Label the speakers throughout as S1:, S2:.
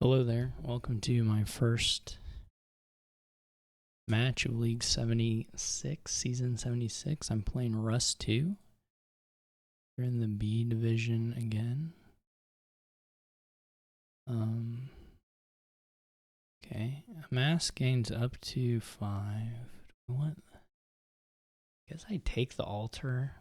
S1: Hello there. Welcome to my first match of League 76, Season 76. I'm playing russ2. We're in the B division again. Okay. Mass gains up to 5. What? I guess I take the altar.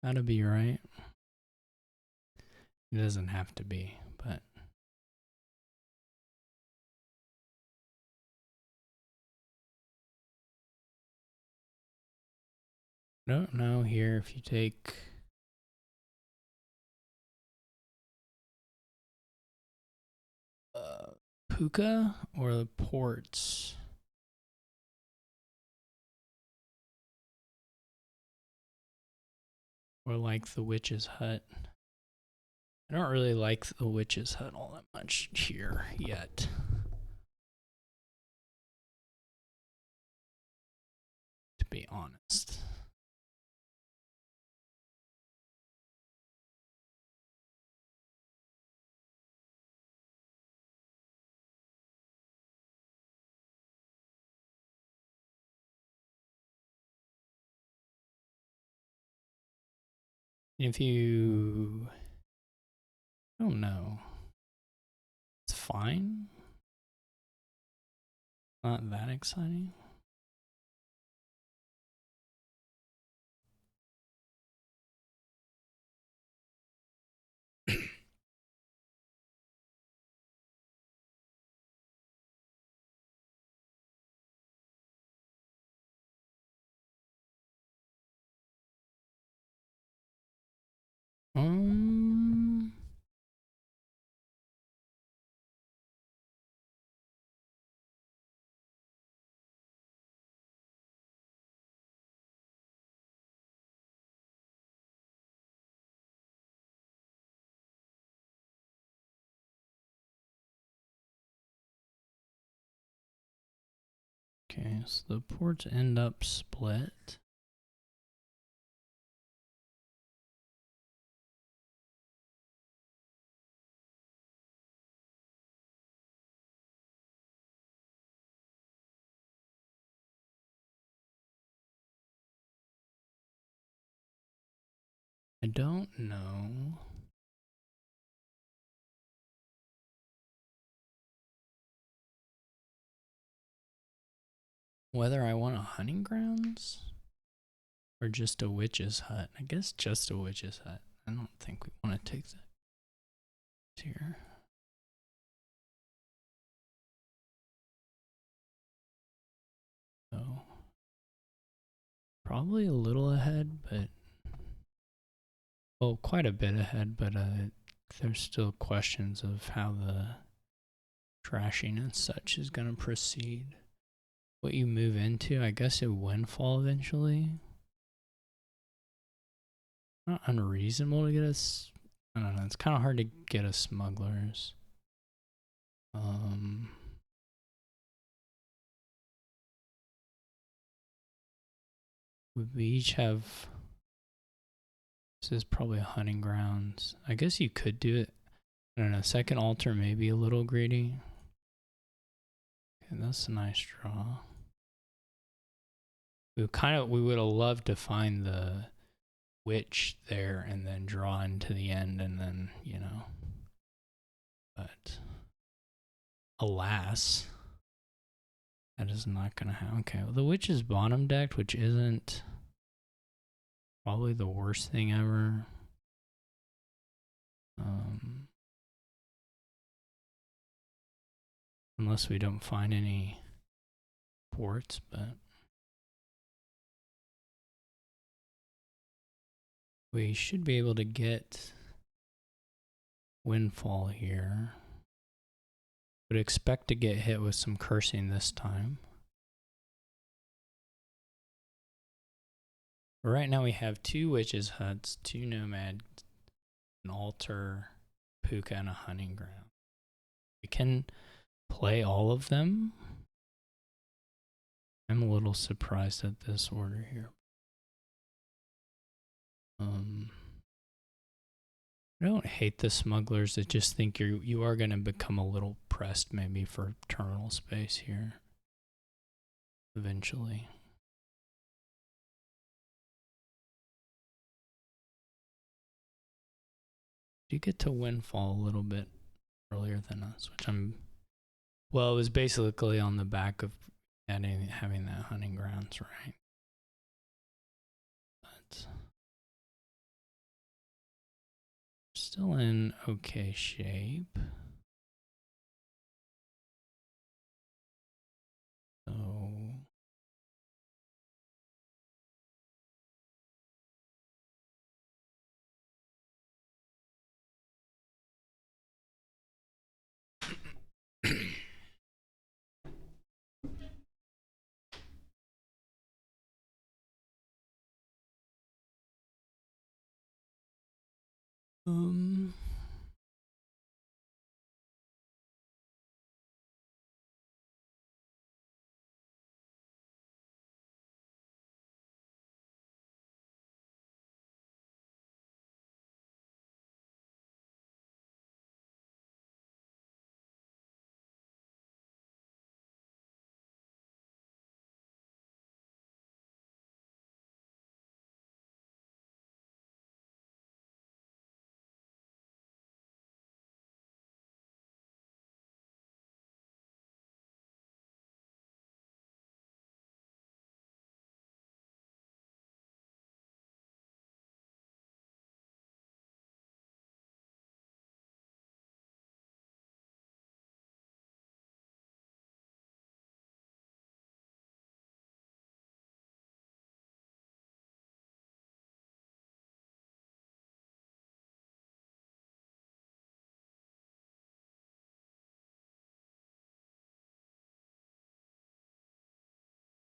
S1: Gotta be right. It doesn't have to be, but I don't know here if you take Puka or the ports. Or like the witch's hut. I don't really like the witch's hut all that much here yet. To be honest. If you don't know, it's fine. Not that exciting. Okay, so the ports end up split. I don't know whether I want a hunting grounds or just a witch's hut. I guess just a witch's hut. I don't think we want to take that here. So probably a little ahead, but well, quite a bit ahead, but there's still questions of how the trashing and such is going to proceed. What you move into, I guess it windfall eventually. Not unreasonable to get us. I don't know. It's kind of hard to get us smugglers. We each have. This is probably a hunting grounds. I guess you could do it. I don't know. Second altar may be a little greedy. Okay, that's a nice draw. We would have loved to find the witch there and then draw into the end and then, you know. But alas, that is not going to happen. Okay, well, the witch is bottom decked, which isn't probably the worst thing ever. Unless we don't find any ports, but we should be able to get windfall here. Would expect to get hit with some cursing this time. But right now we have 2 witches' huts, 2 nomads, an altar, puka, and a hunting ground. We can play all of them. I'm a little surprised at this order here. I don't hate the smugglers. I just think you are going to become a little pressed maybe for terminal space here eventually. You get to windfall a little bit earlier than us, which well, it was basically on the back of having that hunting grounds, right? But still in okay shape. So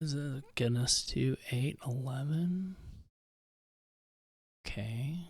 S1: does it get us to 811? Okay.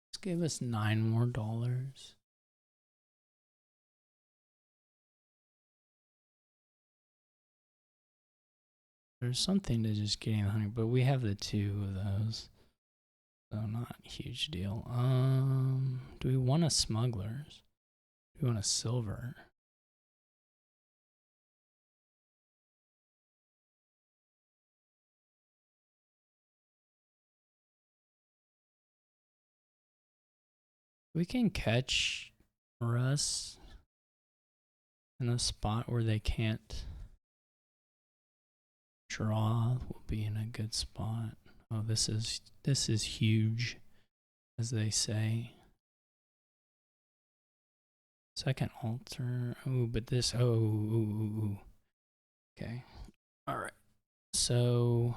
S1: Let's give us $9 more. There's something to just getting the 100, but we have the 2 of those. So not a huge deal. Do we want a smugglers? Do we want a silver? We can catch Russ in a spot where they can't draw. We'll be in a good spot. Oh, this is huge, as they say. Second altar. Oh, but this. Oh. Okay. All right. So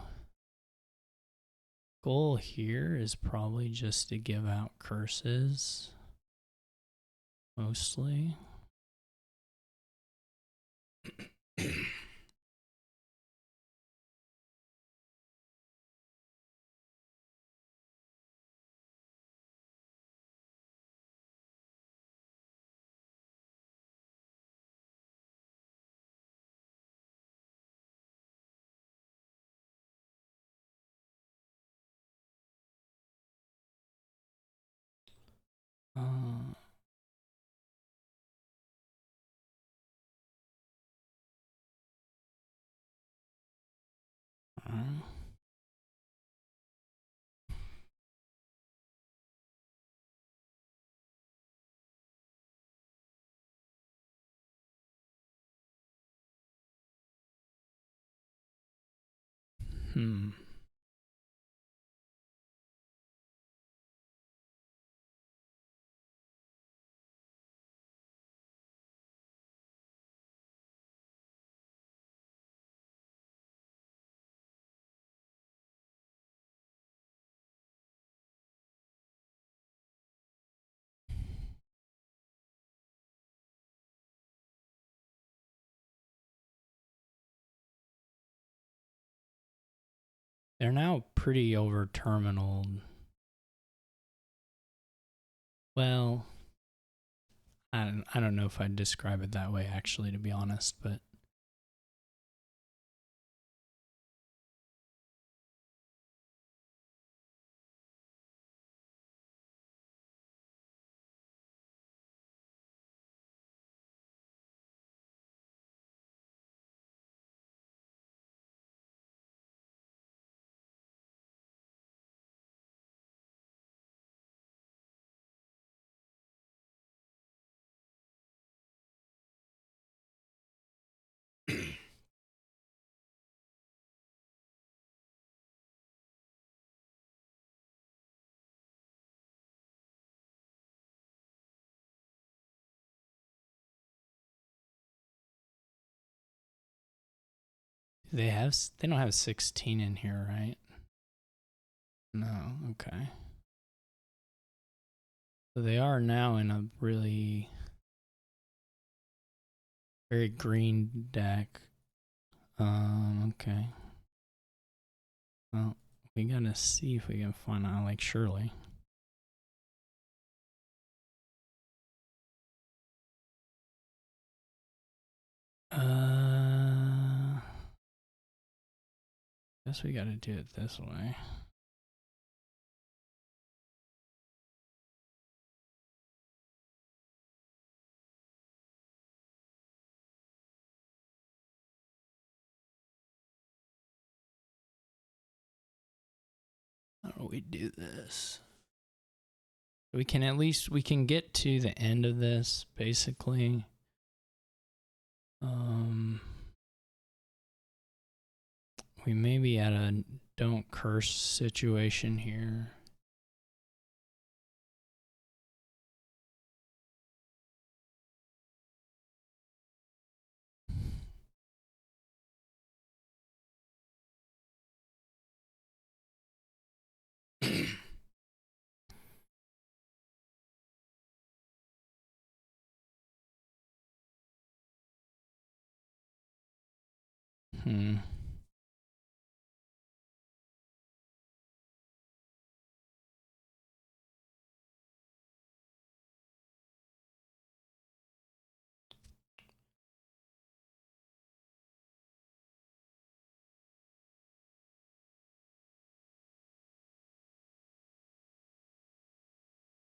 S1: goal here is probably just to give out curses. Mostly. They're now pretty over terminaled. Well, I don't know if I'd describe it that way actually, to be honest, but they don't have 16 in here, right? No, okay. So they are now in a really very green deck. Okay. Well, we gotta see if we can find out, like, Shirley. Guess we gotta do it this way. How do we do this? We can get to the end of this, basically. We may be at a don't curse situation here.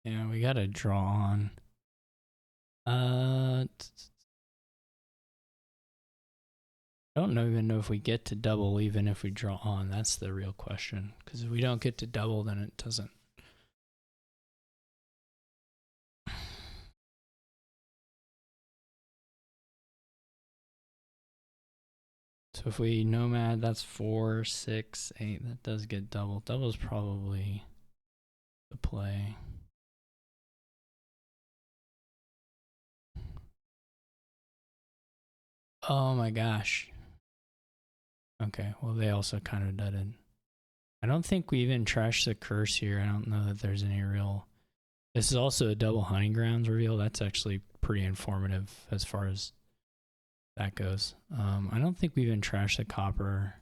S1: Yeah, we gotta draw on. I don't even know if we get to double even if we draw on. That's the real question. Because if we don't get to double, then it doesn't. So if we nomad, that's 4, 6, 8. That does get double. Double is probably the play. Oh my gosh. Okay, well, they also kind of dudded. I don't think we even trashed the curse here. I don't know that there's any real... This is also a double hunting grounds reveal. That's actually pretty informative as far as that goes. I don't think we even trashed the copper.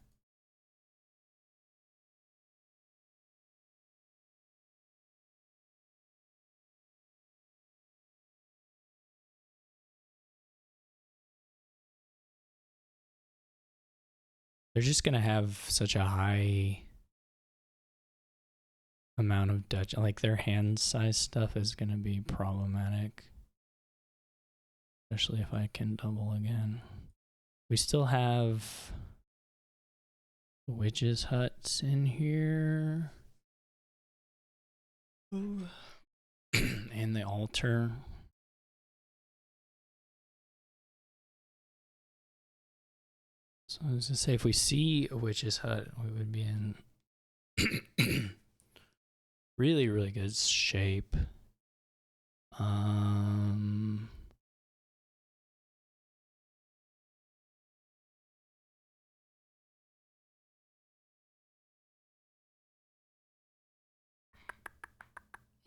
S1: They're just going to have such a high amount of Dutch. Like, their hand size stuff is going to be problematic. Especially if I can double again. We still have witches' huts in here. And the altar. So So I was gonna say, if we see a witch's hut, we would be in really, really good shape.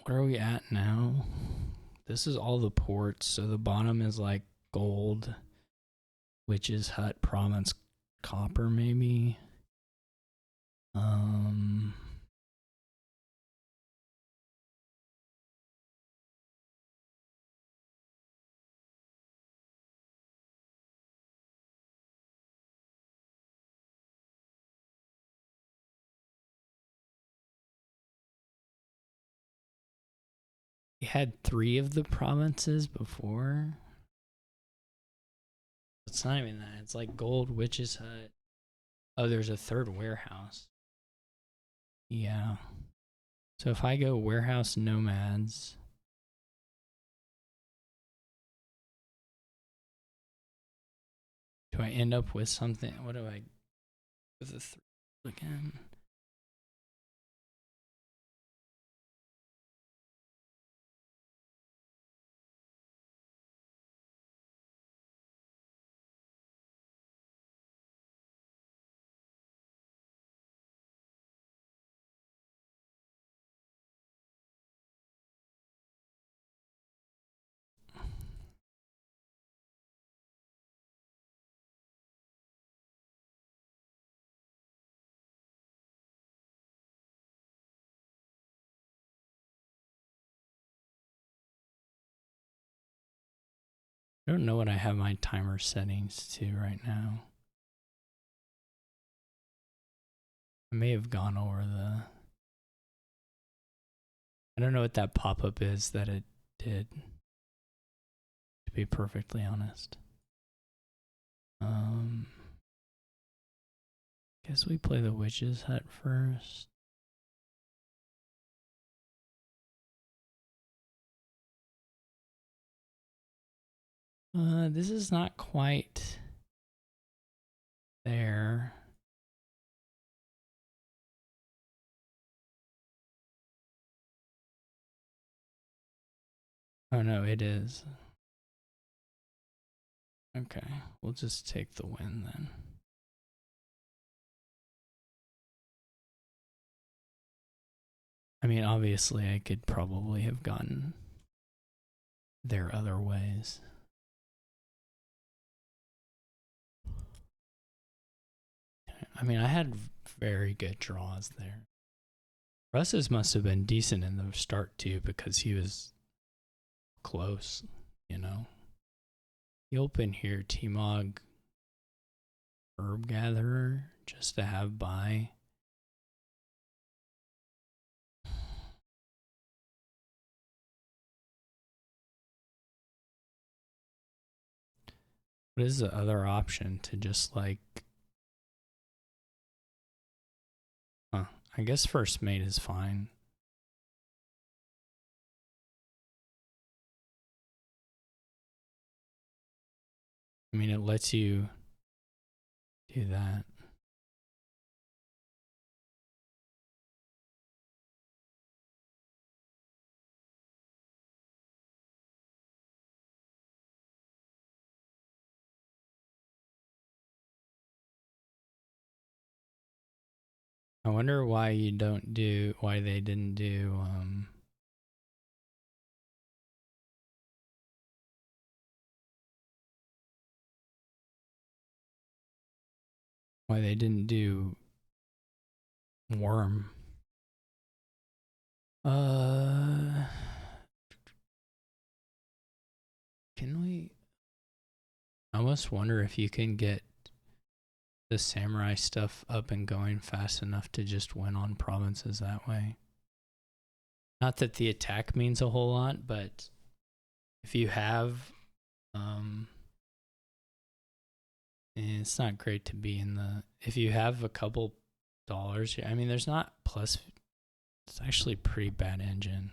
S1: Where are we at now? This is all the ports. So the bottom is like gold, witch's hut, province, copper, maybe. We had 3 of the provinces before. It's not even that. It's like gold, witch's hut. Oh, there's a 3rd warehouse. Yeah. So if I go warehouse nomads, do I end up with something? What do I with the 3 again? I don't know what I have my timer settings to right now. I may have gone over the... I don't know what that pop-up is that it did, to be perfectly honest. Guess we play the witch's hut first. This is not quite there. Oh no, it is. Okay, we'll just take the win then. I mean, obviously I could probably have gotten there other ways. I mean, I had very good draws there. Russ's must have been decent in the start too, because he was close, you know. He opened here T-Mog Herb Gatherer just to have buy. What is the other option to just like... I guess first mate is fine. I mean, it lets you do that. I wonder why you don't do, why they didn't do, why they didn't do worm. Can we? I almost wonder if you can get the samurai stuff up and going fast enough to just win on provinces that way. Not that the attack means a whole lot, but if you have, it's not great to be in the, if you have a couple dollars, I mean, there's not plus, it's actually a pretty bad engine.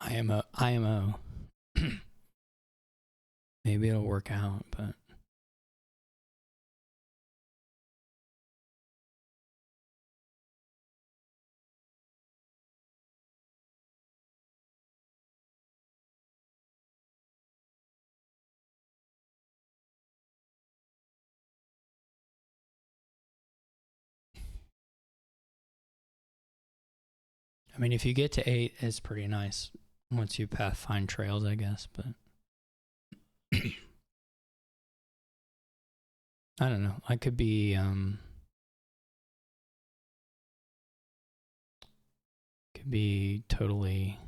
S1: IMO. Maybe it'll work out, but I mean, if you get to 8, it's pretty nice once you find trails, I guess, but I don't know. I could be totally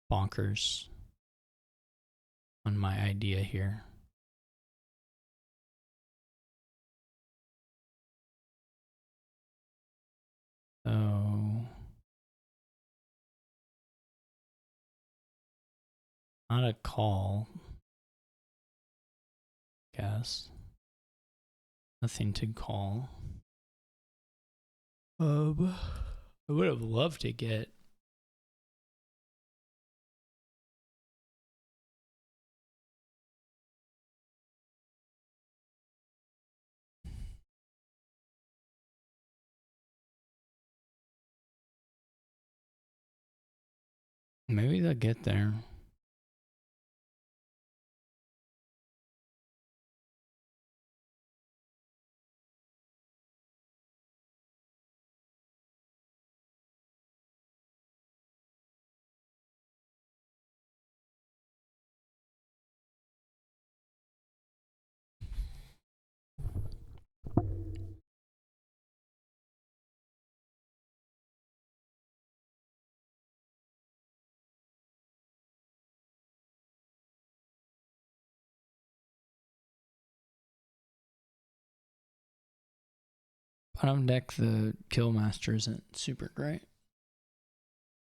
S1: bonkers on my idea here. So not a call, guess. Nothing to call. I would have loved to get maybe they'll get there. Bottom deck, the Killmaster isn't super great.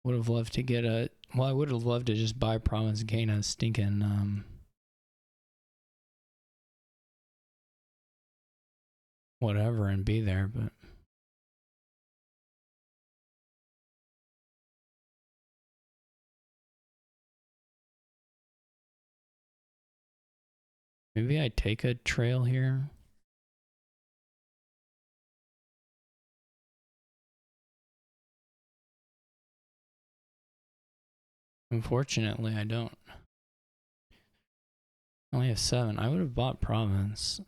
S1: Would have loved to get a... Well, I would have loved to just buy Province gain a stinking... whatever and be there, but... Maybe I take a trail here. Unfortunately, I don't. I only have 7. I would have bought Province.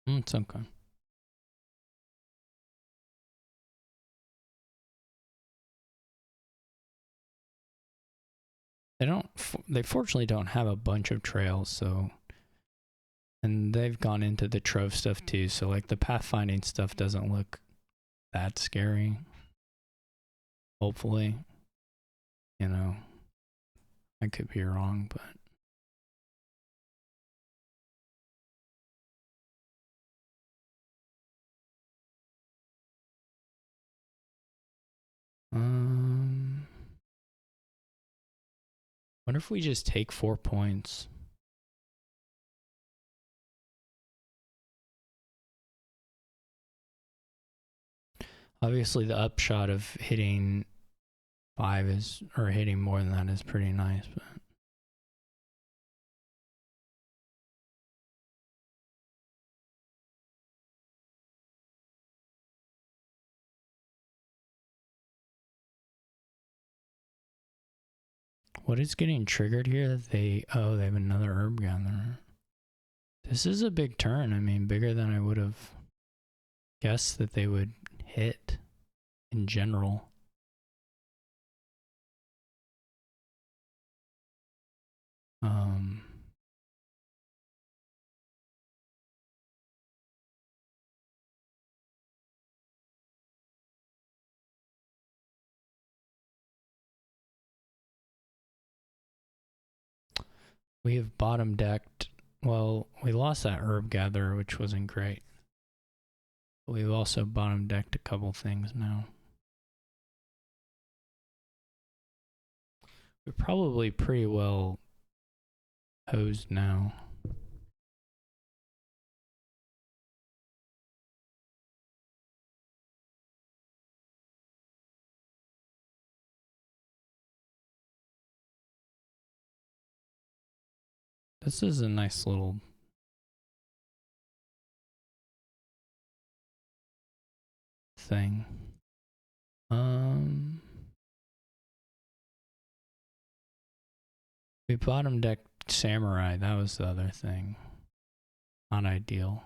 S1: It's okay. They fortunately don't have a bunch of trails, so... And they've gone into the trove stuff too, so like the pathfinding stuff doesn't look that scary. Hopefully. You know, I could be wrong, but... What if we just take 4 points? Obviously, the upshot of hitting 5 is, or hitting more than that is pretty nice, but... What is getting triggered here that they have another herb gatherer. This is a big turn. I mean, bigger than I would have guessed that they would hit in general. We have bottom decked. Well, we lost that herb gatherer, which wasn't great. But we've also bottom decked a couple things now. We're probably pretty well hosed now. This is a nice little thing. We bottom deck samurai. That was the other thing. Not ideal.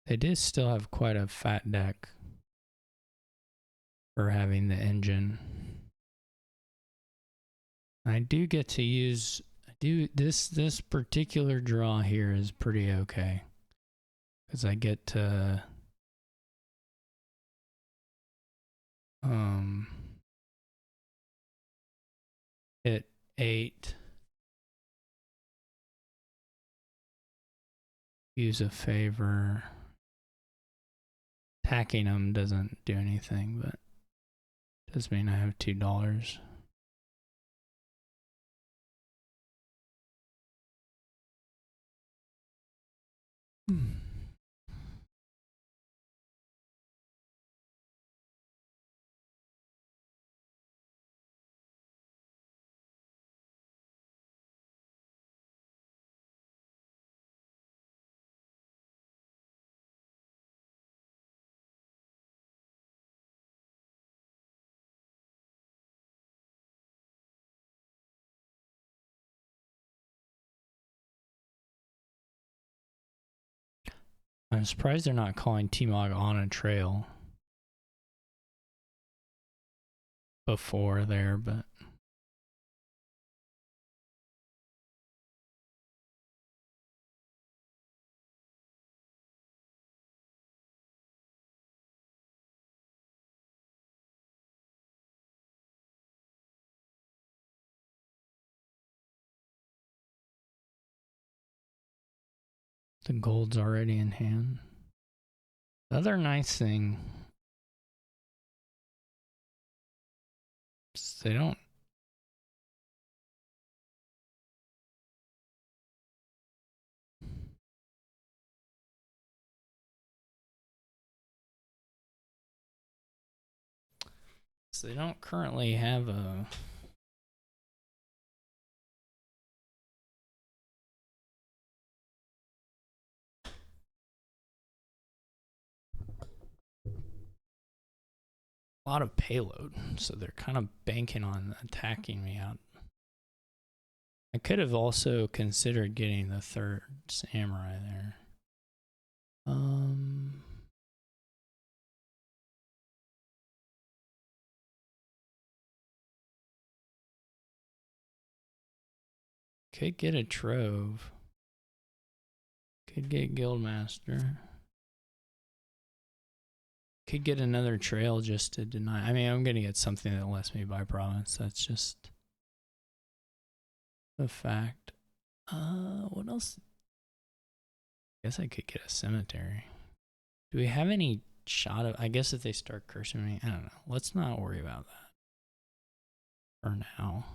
S1: They did still have quite a fat deck for having the engine. I do get to use this particular draw here is pretty okay because I get to hit 8, use a favor. Attacking them doesn't do anything, but does mean I have $2. I'm surprised they're not calling T-Mog on a trail before there, but the gold's already in hand. The other nice thing is they don't currently have a lot of payload, so they're kind of banking on attacking me out. I could have also considered getting the third samurai there. Could get a trove. Could get guildmaster. Could get another trail just to deny. I mean, I'm gonna get something that lets me buy province. That's just a fact. What else? I guess I could get a cemetery. Do we have any shot of? I guess if they start cursing me, I don't know. Let's not worry about that for now.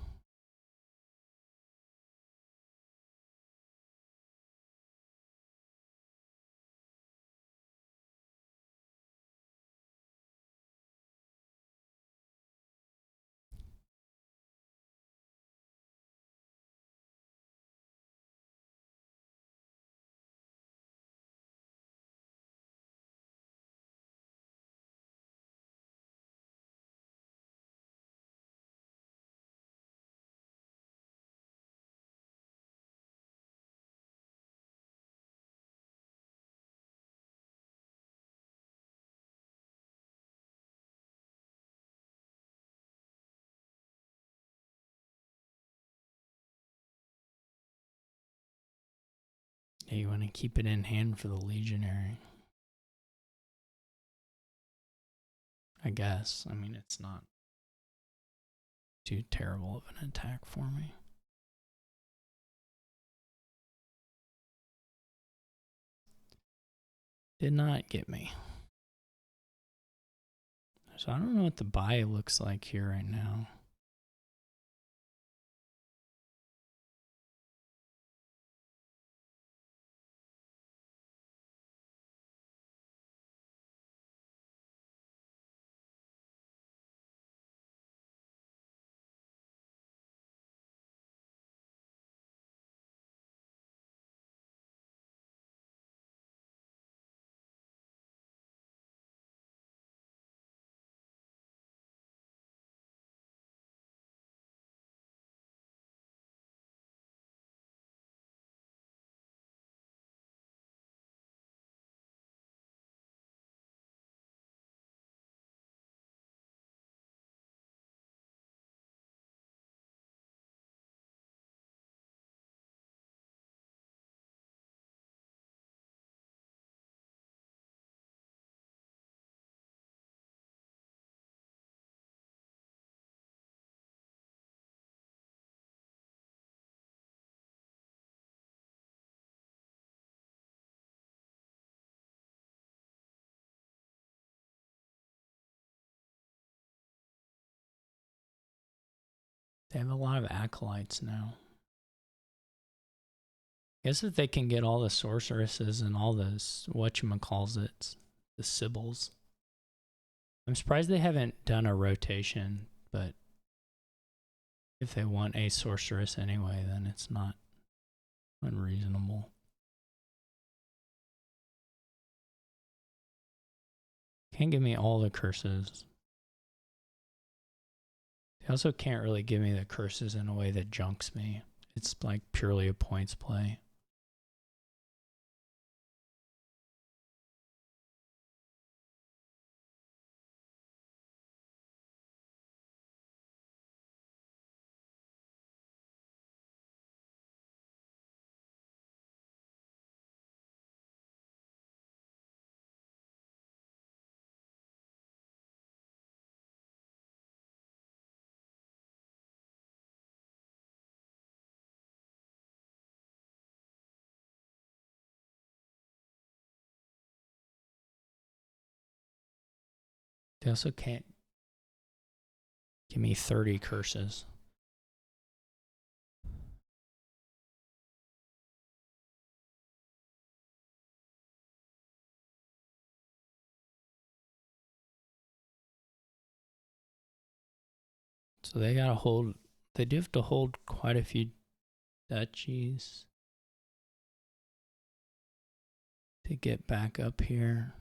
S1: Yeah, you want to keep it in hand for the legionary. I guess. I mean, it's not too terrible of an attack for me. Did not get me. So I don't know what the buy looks like here right now. They have a lot of acolytes now. I guess if they can get all the sorceresses and all this whatchamacallits, the Sibyls. I'm surprised they haven't done a rotation, but if they want a sorceress anyway, then it's not unreasonable. Can't give me all the curses. They also can't really give me the curses in a way that junks me. It's like purely a points play. They also can't give me 30 curses. So they gotta hold, they do have to hold quite a few duchies to get back up here.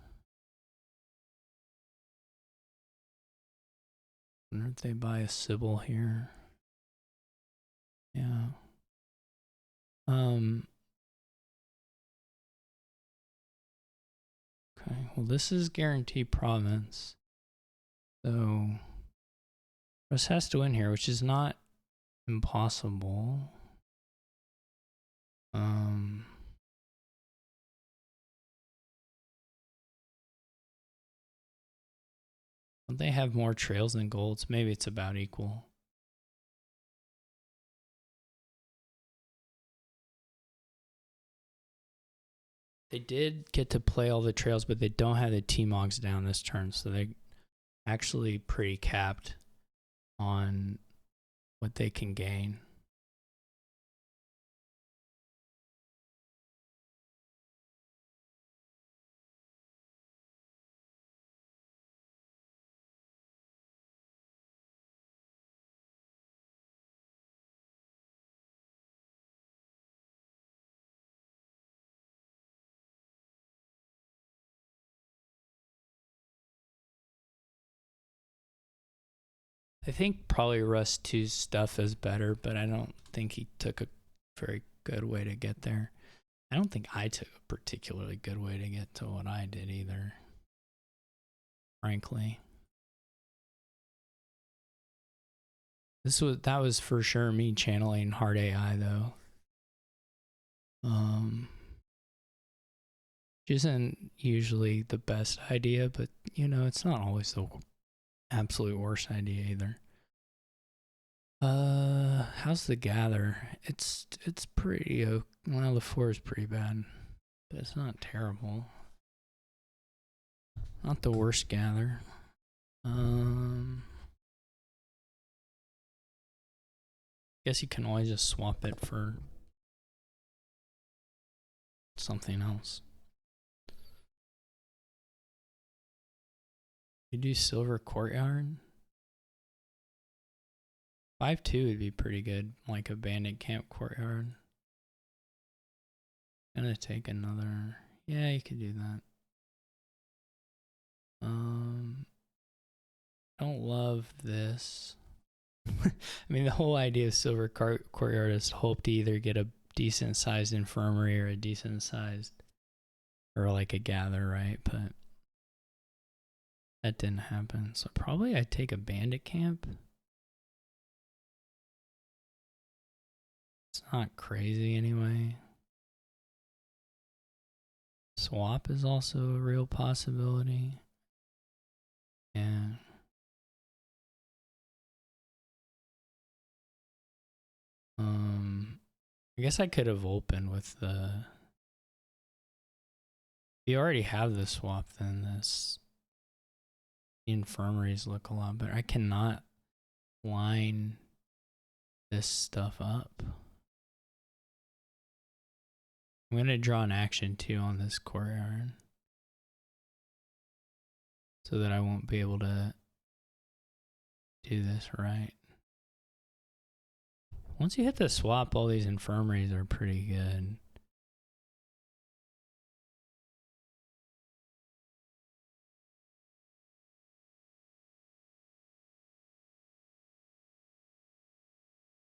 S1: I wonder if they buy a Sybil here. Yeah. Okay, well this is guaranteed province. So Russ has to win here, which is not impossible. Don't they have more trails than golds? Maybe it's about equal. They did get to play all the trails, but they don't have the T-Mogs down this turn, so they're actually pretty capped on what they can gain. I think probably russ2's stuff is better, but I don't think he took a very good way to get there. I don't think I took a particularly good way to get to what I did either, frankly. That was for sure me channeling hard AI though. Which isn't usually the best idea, but you know, it's not always the absolute worst idea either. How's the gather? It's pretty well, the 4 is pretty bad, but it's not terrible. Not the worst gather. Guess you can always just swap it for something else. You do silver courtyard. 5-2 would be pretty good, like a bandit camp courtyard. Gonna take another. Yeah, you could do that. Don't love this. I mean, the whole idea of silver courtyard is to hope to either get a decent sized infirmary or a decent sized, or like a gather, right? But that didn't happen. So probably I'd take a bandit camp. It's not crazy anyway. Swap is also a real possibility. Yeah. I guess I could have opened with the. If you already have the swap, then the infirmaries look a lot better. I cannot line this stuff up. I'm gonna draw an action too on this courtyard, so that I won't be able to do this right. Once you hit the swap, all these infirmaries are pretty good.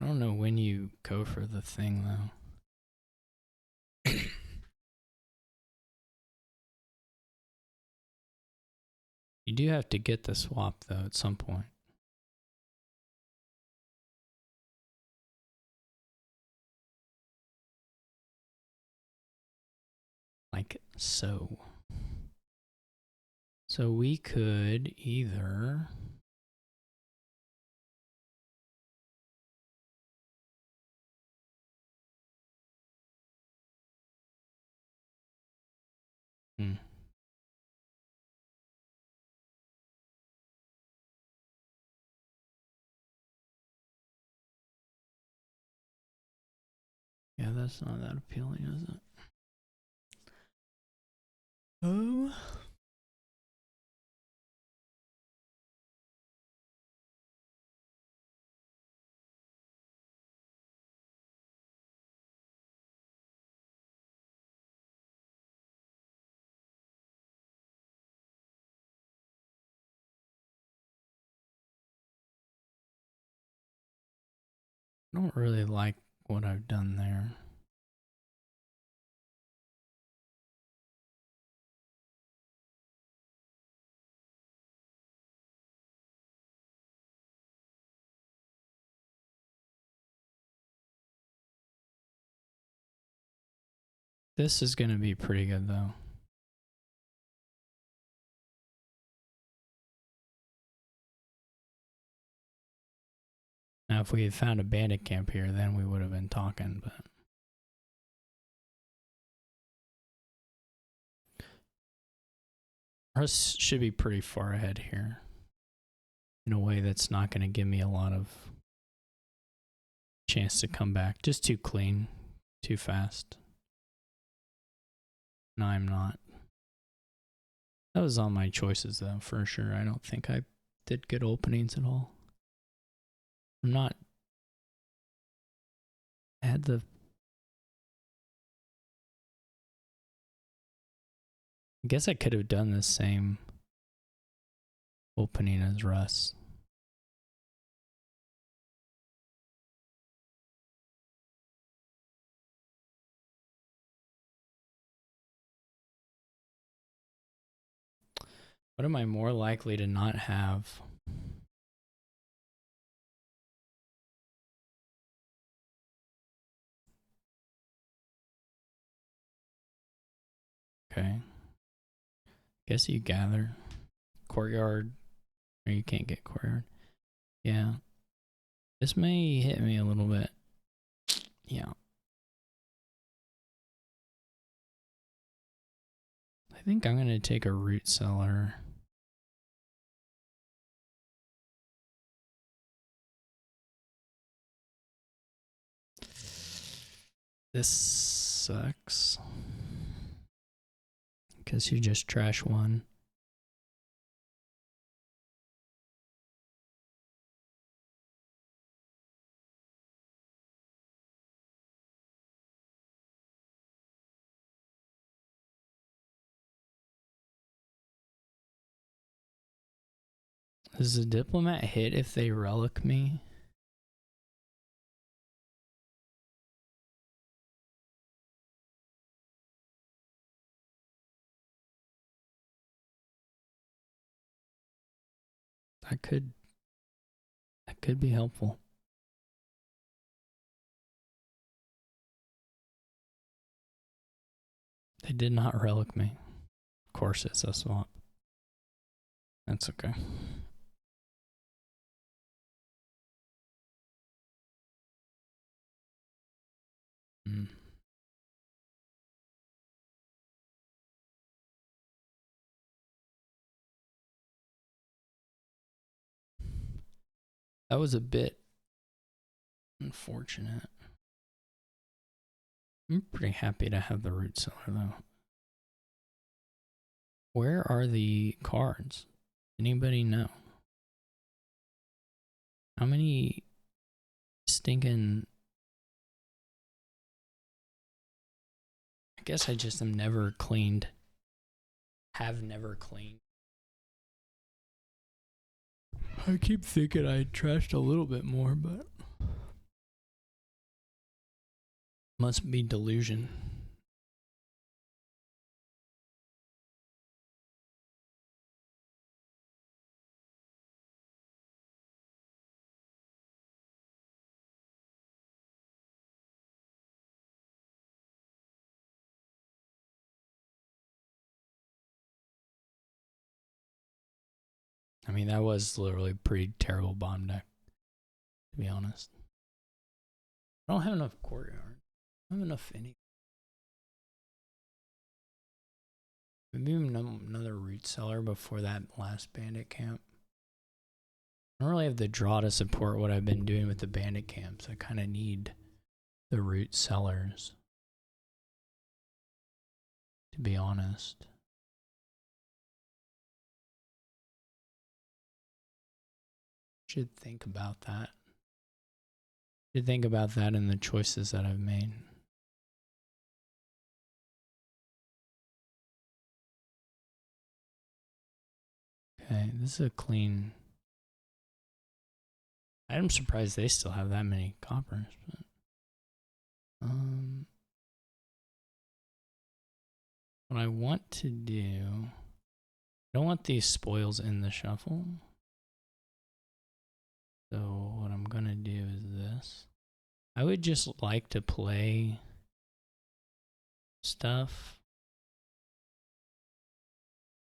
S1: I don't know when you go for the thing though. You do have to get the swap though at some point. Like so. So we could either yeah, that's not that appealing, is it? Oh. I don't really like what I've done there. This is going to be pretty good though. Now if we had found a bandit camp here, then we would have been talking, but ours should be pretty far ahead here in a way that's not going to give me a lot of chance to come back. Just too clean, too fast. No, I'm not. That was all my choices though, for sure. I don't think I did good openings at all. I'm not. I had the. I guess I could have done the same opening as Russ. What am I more likely to not have? Okay. Guess you gather. Courtyard. Or you can't get courtyard. Yeah. This may hit me a little bit. Yeah. think I'm going to take a root cellar. This sucks. Because you just trash one. Does the diplomat hit if they relic me? That could be helpful. They did not relic me. Of course it's a swap. That's okay. That was a bit unfortunate. I'm pretty happy to have the root cellar though. Where are the cards? Anybody know? How many stinking... I guess I just am never cleaned. Have never cleaned. I keep thinking I trashed a little bit more, but... Must be delusion. I mean, that was literally a pretty terrible bomb deck, to be honest. I don't have enough courtyard. I don't have enough any. Maybe another root cellar before that last bandit camp. I don't really have the draw to support what I've been doing with the bandit camps. I kind of need the root cellars, to be honest. Should think about that. Should think about that in the choices that I've made. Okay, this is a clean... I'm surprised they still have that many coppers. But, what I want to do... I don't want these spoils in the shuffle. So what I'm going to do is this. I would just like to play stuff.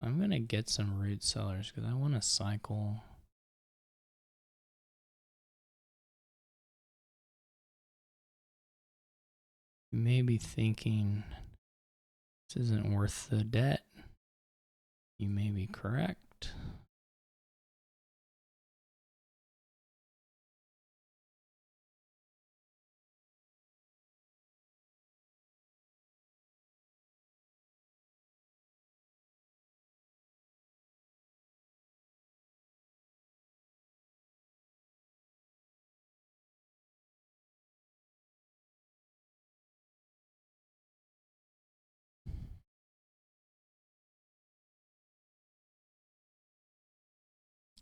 S1: I'm going to get some root cellars because I want to cycle... You may be thinking, this isn't worth the debt. You may be correct.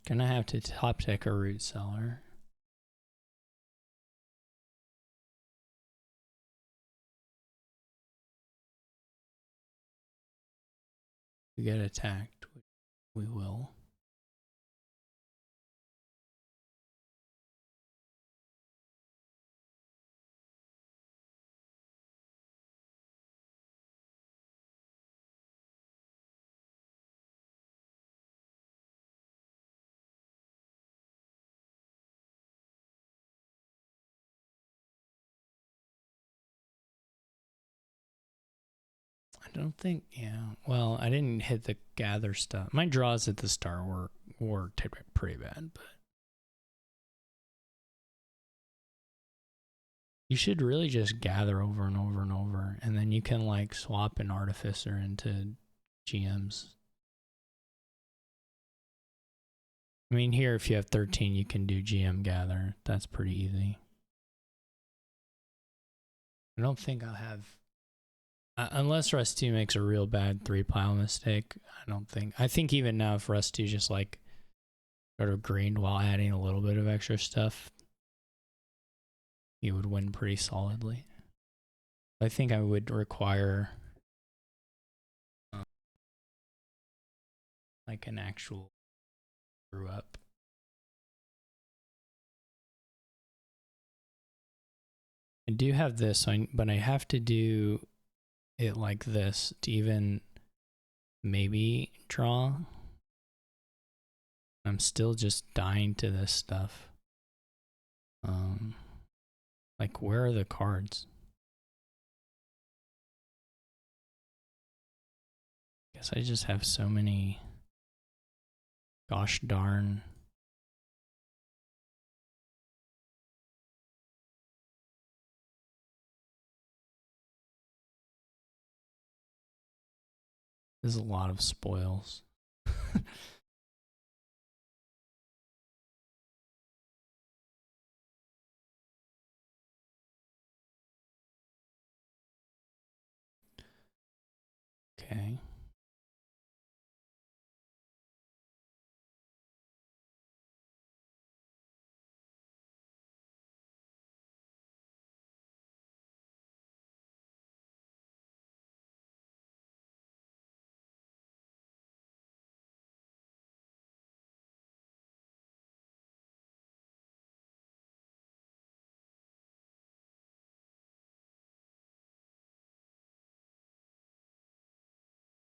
S1: Gonna have to top deck a root cellar. We get attacked, we will. don't think, yeah. Well, I didn't hit the gather stuff. My draws at the start were pretty bad, but you should really just gather over and over and over, and then you can like swap an artificer into GMs. I mean, here if you have 13, you can do GM gather. That's pretty easy. I don't think I'll have, unless russ2 makes a real bad 3-pile mistake. I think even now if russ2 just like sort of greened while adding a little bit of extra stuff, he would win pretty solidly. I think I would require like an actual screw up. I do have this, but I have to do it like this to even maybe draw. I'm still just dying to this stuff. Like, where are the cards? Guess I just have so many. Gosh darn. There's a lot of spoils. Okay.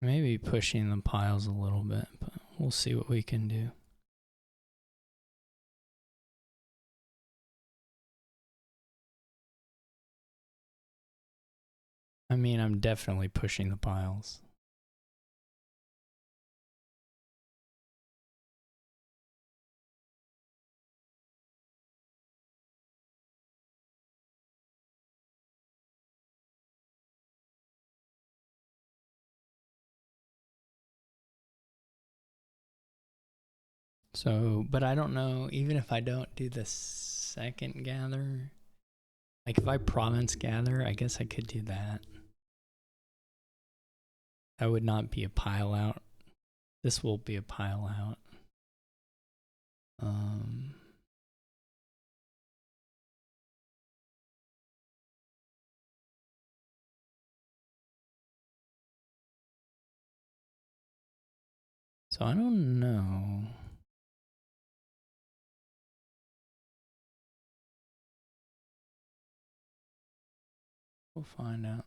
S1: Maybe pushing the piles a little bit, but we'll see what we can do. I mean, I'm definitely pushing the piles. So, but I don't know, even if I don't do the second gather, like if I province gather, I guess I could do that. That would not be a pile out. This will be a pile out. So I don't know. We'll find out.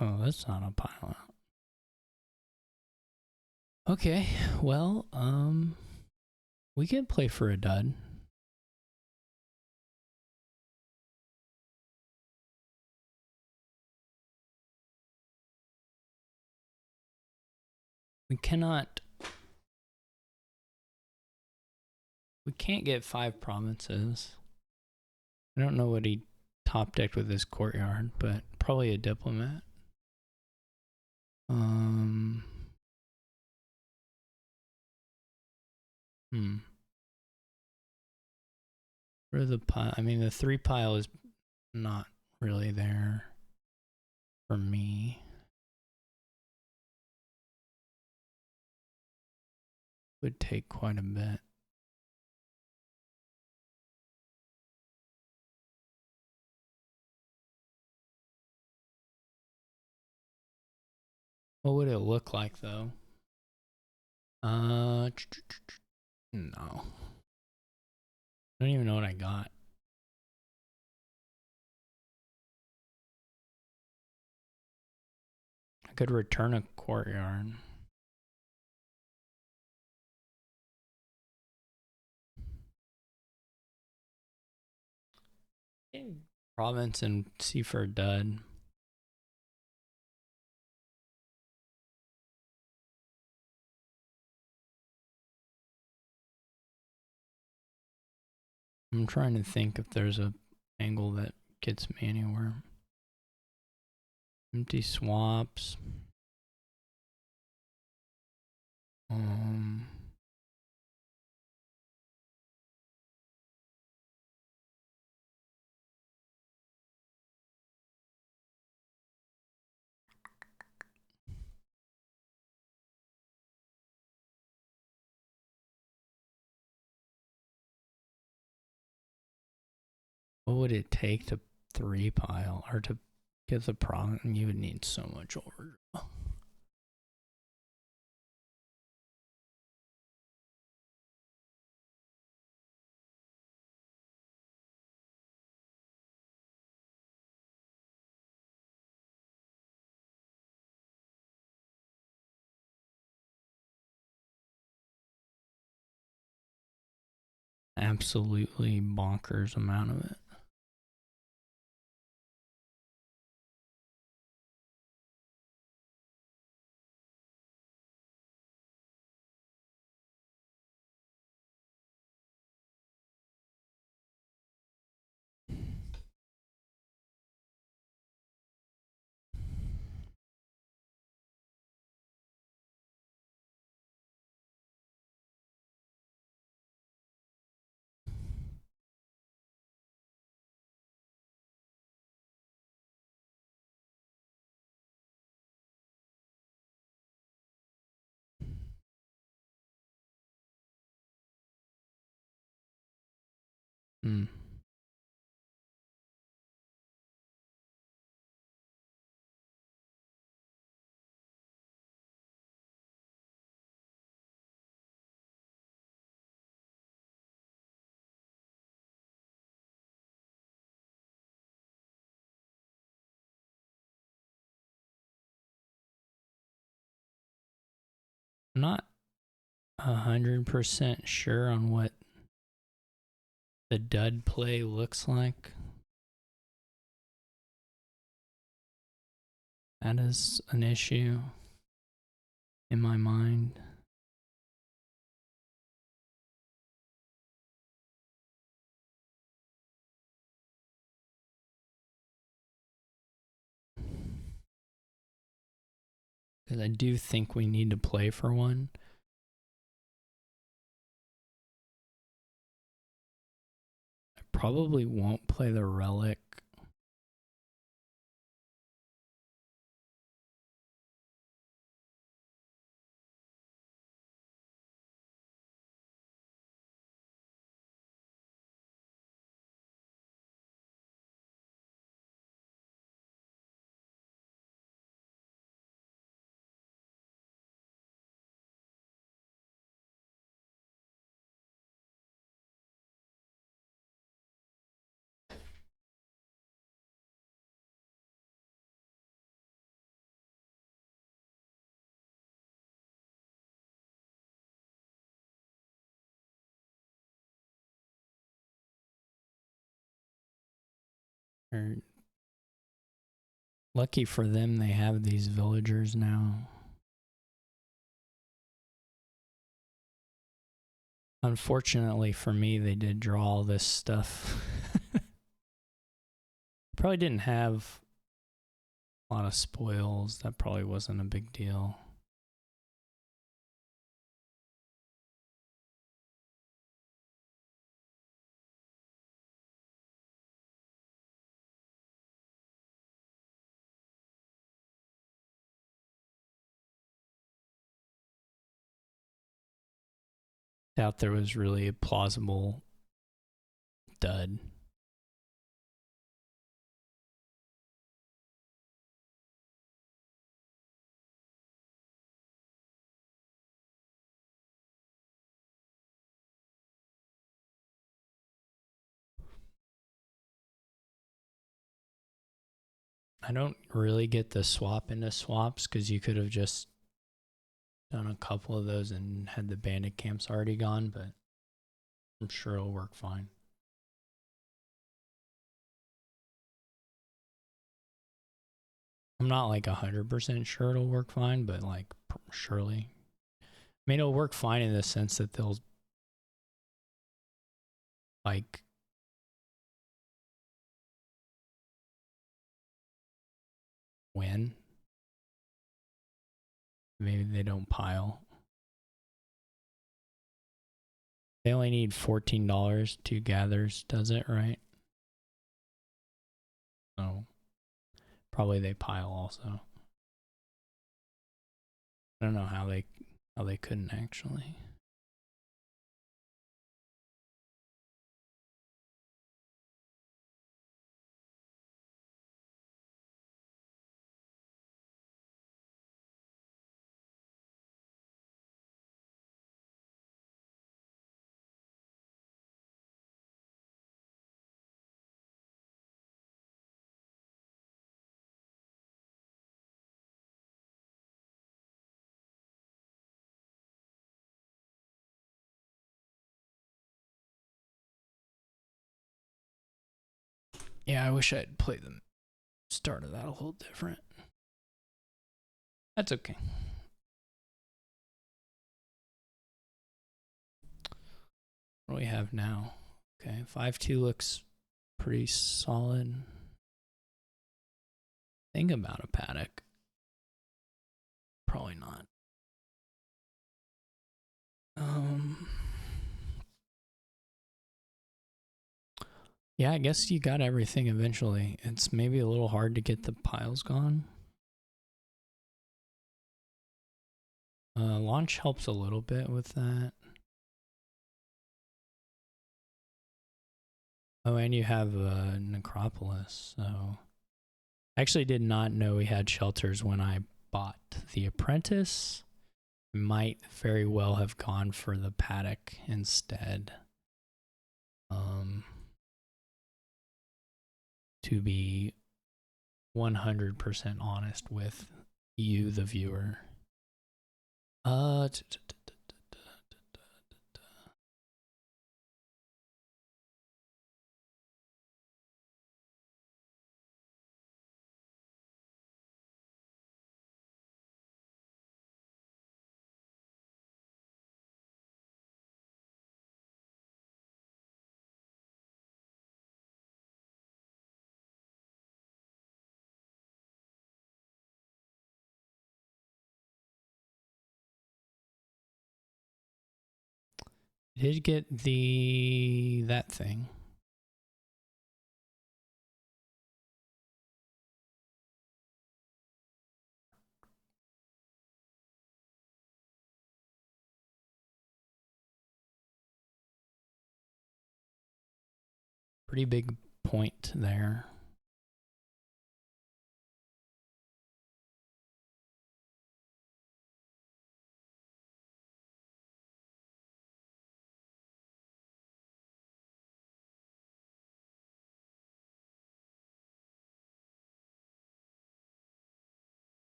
S1: Oh, that's not a pile out. Okay, well, we can play for a dud. We can't get 5 provinces. I don't know what he top decked with his courtyard, but probably a diplomat. For the pile, I mean, the 3 pile is not really there for me. Would take quite a bit. What would it look like though? No. I don't even know what I got. I could return a courtyard. Province and see for a dud. I'm trying to think if there's a angle that gets me anywhere. Empty swaps. What would it take to 3-pile or to get the province? You would need so much overdraw. Absolutely bonkers amount of it. Hmm. I'm not 100% sure on what the dud play looks like. That is an issue in my mind. Because I do think we need to play for one. I probably won't play the relic. Or lucky for them, they have these villagers now. Unfortunately for me, they did draw all this stuff. Probably didn't have a lot of spoils. That probably wasn't a big deal. Doubt there was really a plausible dud. I don't really get the swap into swaps because you could have just done a couple of those and had the bandit camps already gone, but I'm sure it'll work fine. I'm not like 100% sure it'll work fine, but like surely. I mean, it'll work fine in the sense that they'll like win. Maybe they don't pile. They only need $14 to gathers, does it, right? So probably they pile also. I don't know how they couldn't actually. Yeah, I wish I'd played the start of that a little different. That's okay. What do we have now? Okay, 5-2 looks pretty solid. Think about a paddock. Probably not. Yeah, I guess you got everything eventually. It's maybe a little hard to get the piles gone. Launch helps a little bit with that. Oh, and you have Necropolis, so I actually did not know we had shelters when I bought the Apprentice. Might very well have gone for the paddock instead. To be 100% honest with you, the viewer. Did get that thing. Pretty big point there.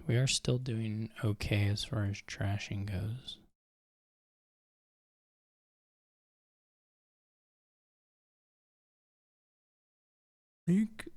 S1: We are still doing okay as far as trashing goes. Eek.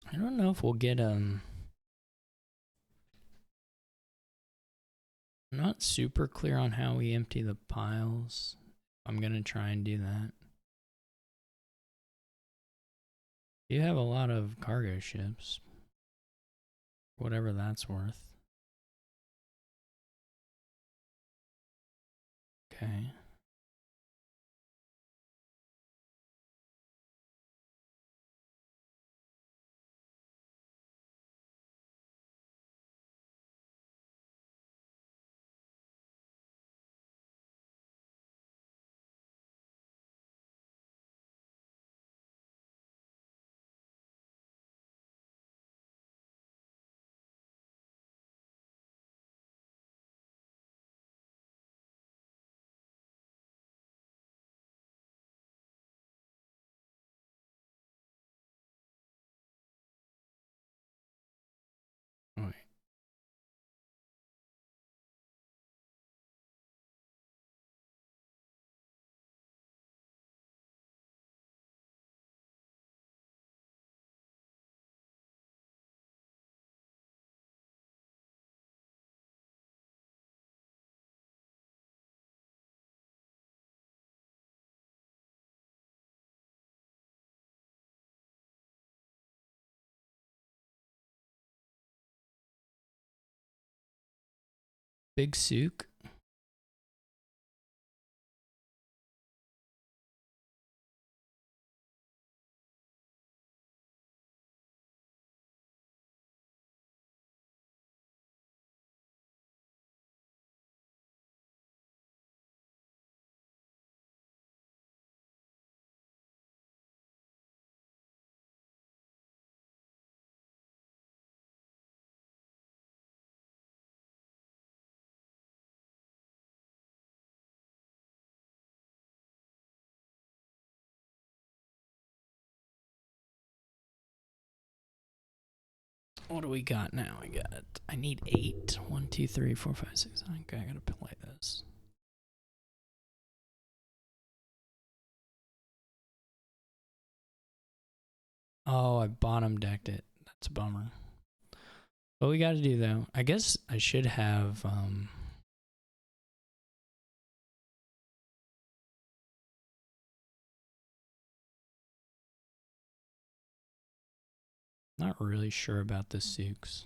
S1: I don't know if we'll get I'm not super clear on how we empty the piles. I'm gonna try and do that. You have a lot of cargo ships. Whatever that's worth. Okay. Wait. Big Sook. What do we got now? I need 8. 1, 2, 3, 4, 5, 6. Okay, I gotta play this. Oh, I bottom decked it. That's a bummer. What we gotta do though, I guess I should have not really sure about the Sooks.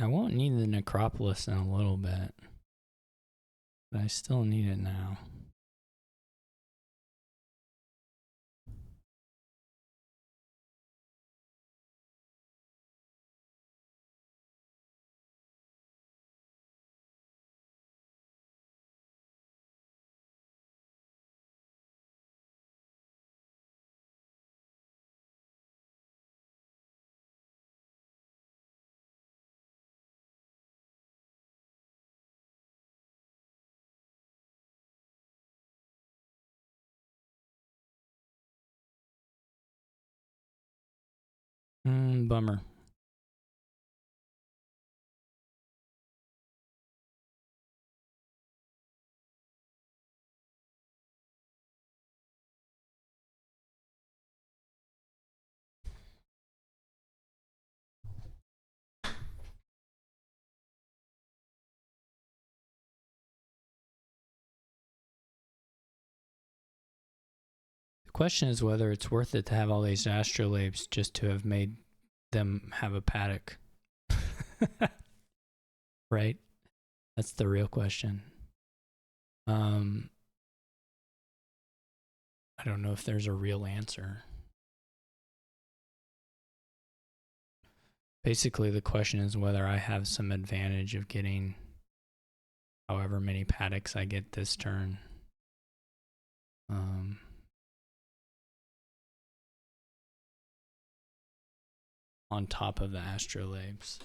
S1: I won't need the Necropolis in a little bit, but I still need it now. Bummer. The question is whether it's worth it to have all these astrolabes just to have made them have a paddock. Right? That's the real question. I don't know if there's a real answer. Basically, the question is whether I have some advantage of getting however many paddocks I get this turn. On top of the astrolabes.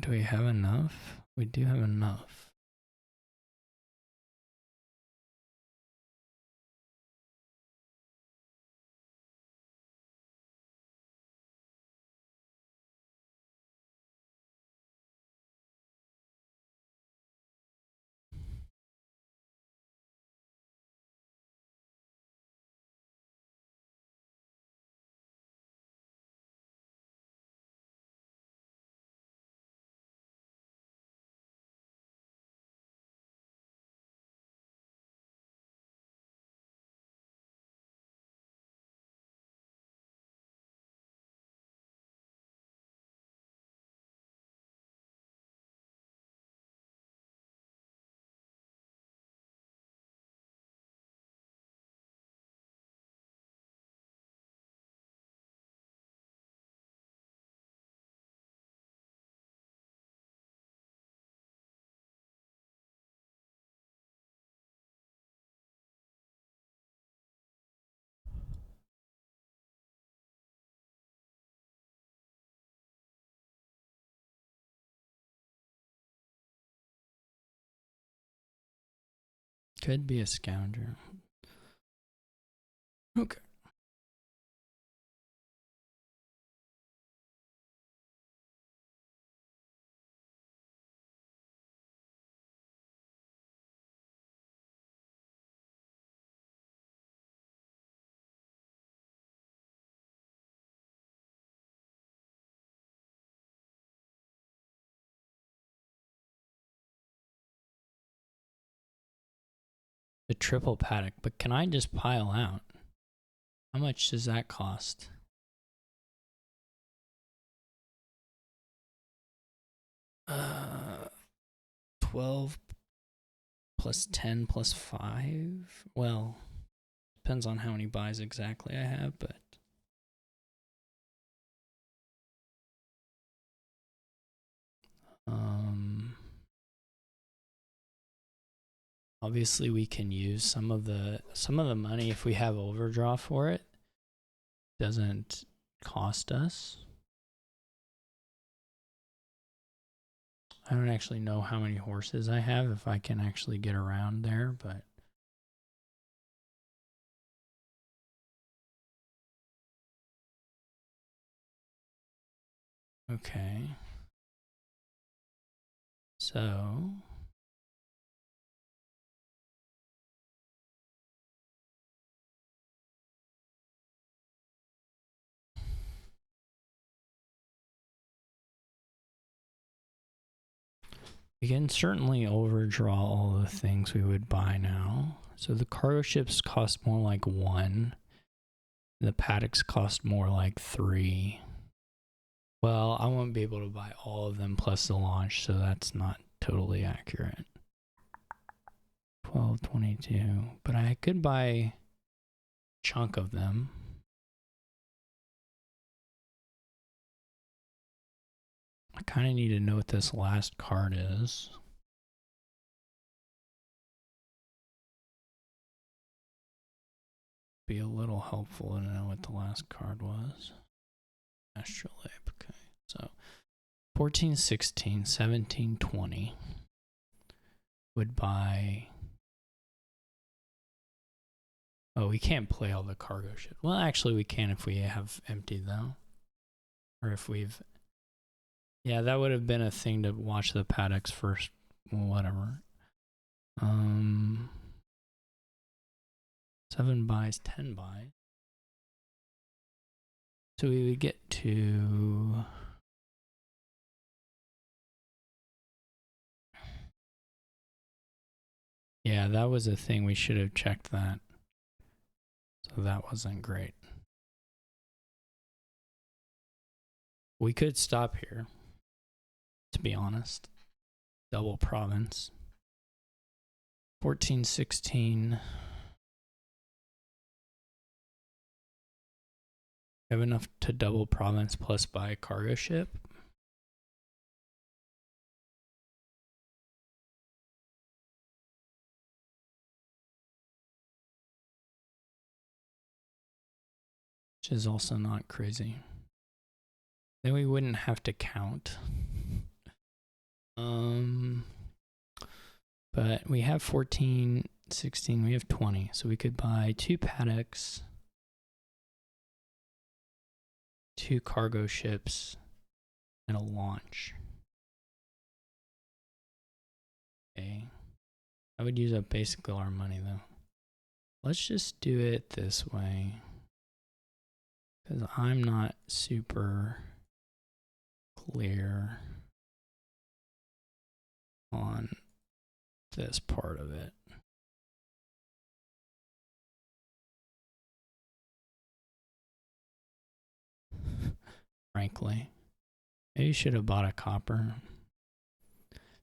S1: Do we have enough? We do have enough. Could be a scavenger. Okay. The triple paddock, but can I just pile out? How much does that cost? Uh, 12 plus 10 plus 5? Well, depends on how many buys exactly I have, but obviously we can use some of the money if we have overdraw for it. Doesn't cost us. I don't actually know how many horses I have, if I can actually get around there, but okay. So we can certainly overdraw all the things we would buy now. So the cargo ships cost more like 1. The paddocks cost more like 3. Well, I won't be able to buy all of them plus the launch, so that's not totally accurate. 12, 22. But I could buy a chunk of them. I kind of need to know what this last card is. Be a little helpful to know what the last card was. Astrolabe. Okay, so 14, 16, 17, 20 would buy. Oh, we can't play all the cargo shit. Well, actually, we can if we have empty though, or if we've. Yeah, that would have been a thing to watch the paddocks first. Whatever. 7 buys, 10 buys. So we would get to. Yeah, that was a thing. We should have checked that. So that wasn't great. We could stop here, to be honest. Double province. 14, 16. Have enough to double province plus buy a cargo ship. Which is also not crazy. Then we wouldn't have to count. But we have 14, 16, we have 20. So we could buy 2 paddocks, 2 cargo ships, and a launch. Okay. I would use up basically all our money though. Let's just do it this way, because I'm not super clear on this part of it. Frankly, maybe you should have bought a copper.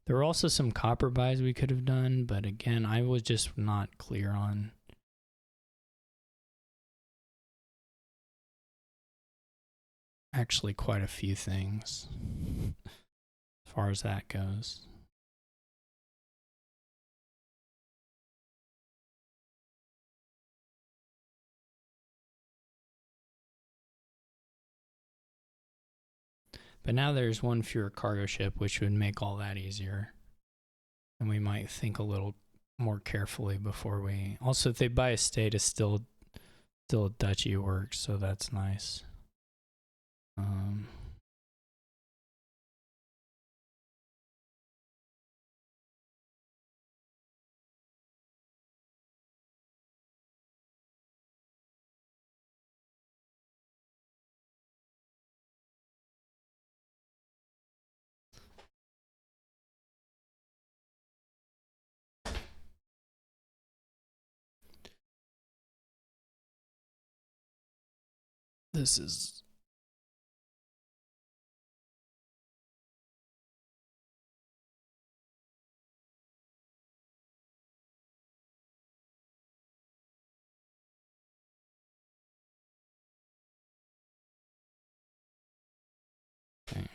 S1: There were also some copper buys we could have done, but again, I was just not clear on actually quite a few things as far as that goes. But now there's 1 fewer cargo ship, which would make all that easier. And we might think a little more carefully before we. Also, if they buy a state, it's still Dutchy works, so that's nice. This is okay.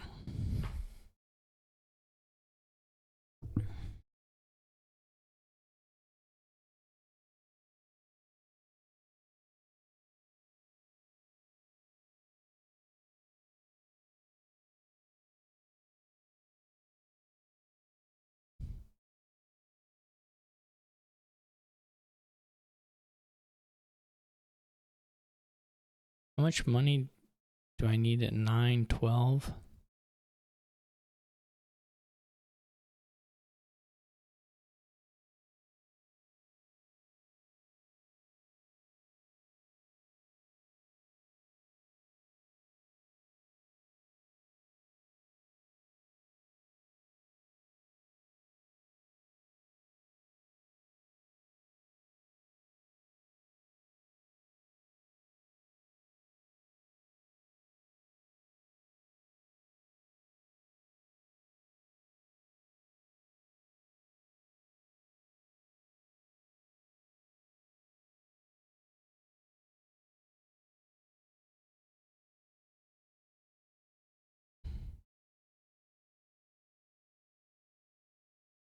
S1: How much money do I need at 912?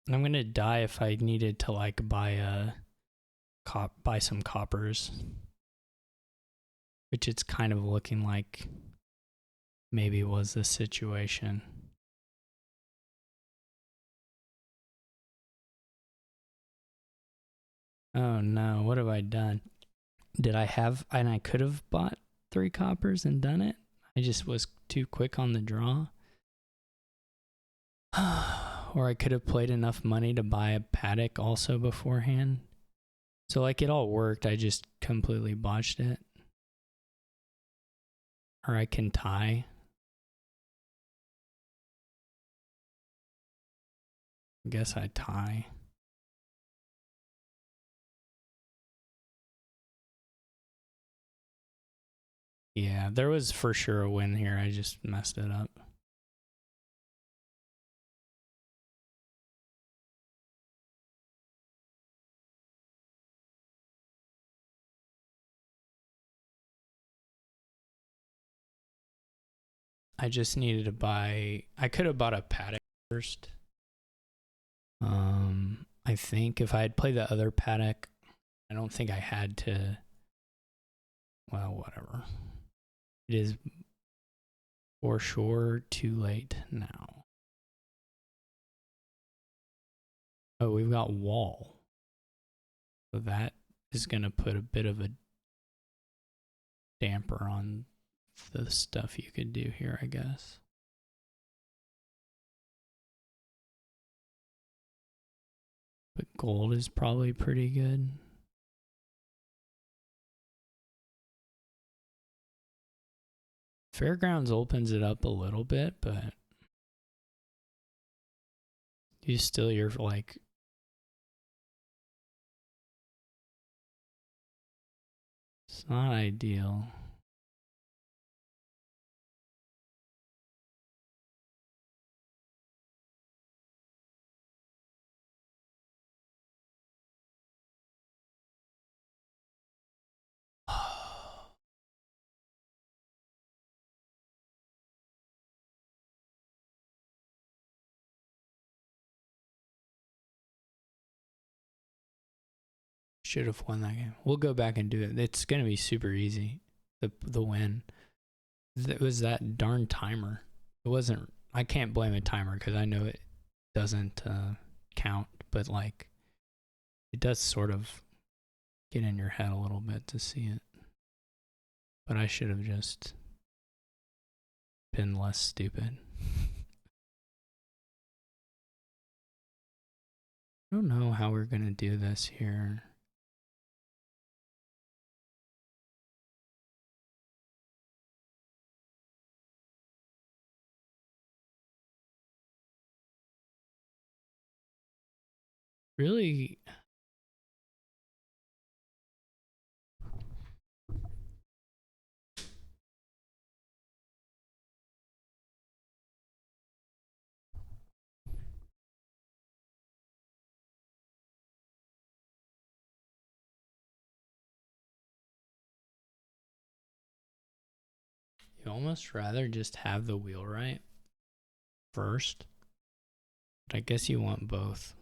S1: I'm gonna die if I needed to like buy some coppers, which it's kind of looking like maybe was the situation. Oh no, what have I done? Did I have, and I could have bought 3 coppers and done it? I just was too quick on the draw. Or I could have played enough money to buy a paddock also beforehand. So like it all worked, I just completely botched it. Or I can tie. I guess I tie. Yeah, there was for sure a win here. I just messed it up. I just needed to buy, I could have bought a paddock first. I think if I had played the other paddock, I don't think I had to, well, whatever. It is for sure too late now. Oh, we've got wall. So that is going to put a bit of a damper on the stuff you could do here, I guess. But gold is probably pretty good. Fairgrounds opens it up a little bit, but you're like, it's not ideal. Should have won that game. We'll go back and do it. It's going to be super easy. The win. It was that darn timer. It wasn't. I can't blame a timer because I know it doesn't count. But like, It does sort of get in your head a little bit to see it. But I should have just been less stupid. I don't know how we're going to do this here. Really, you almost rather just have the wheelwright first. But I guess you want both.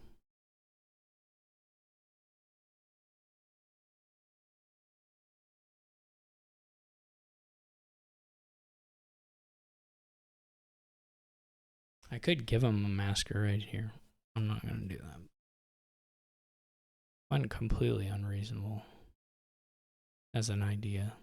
S1: I could give him a masquerade here. I'm not going to do that. Wasn't completely unreasonable as an idea.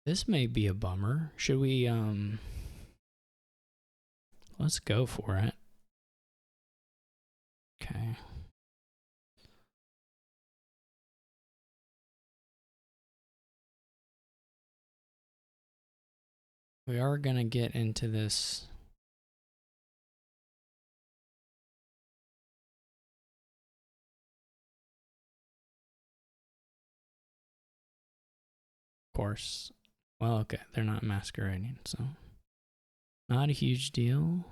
S1: This may be a bummer. Should we, let's go for it. Okay. We are going to get into this. Of course. Well, okay. They're not masquerading, so not a huge deal.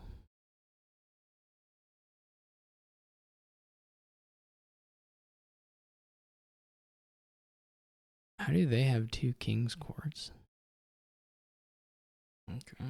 S1: How do they have 2 king's courts? Okay.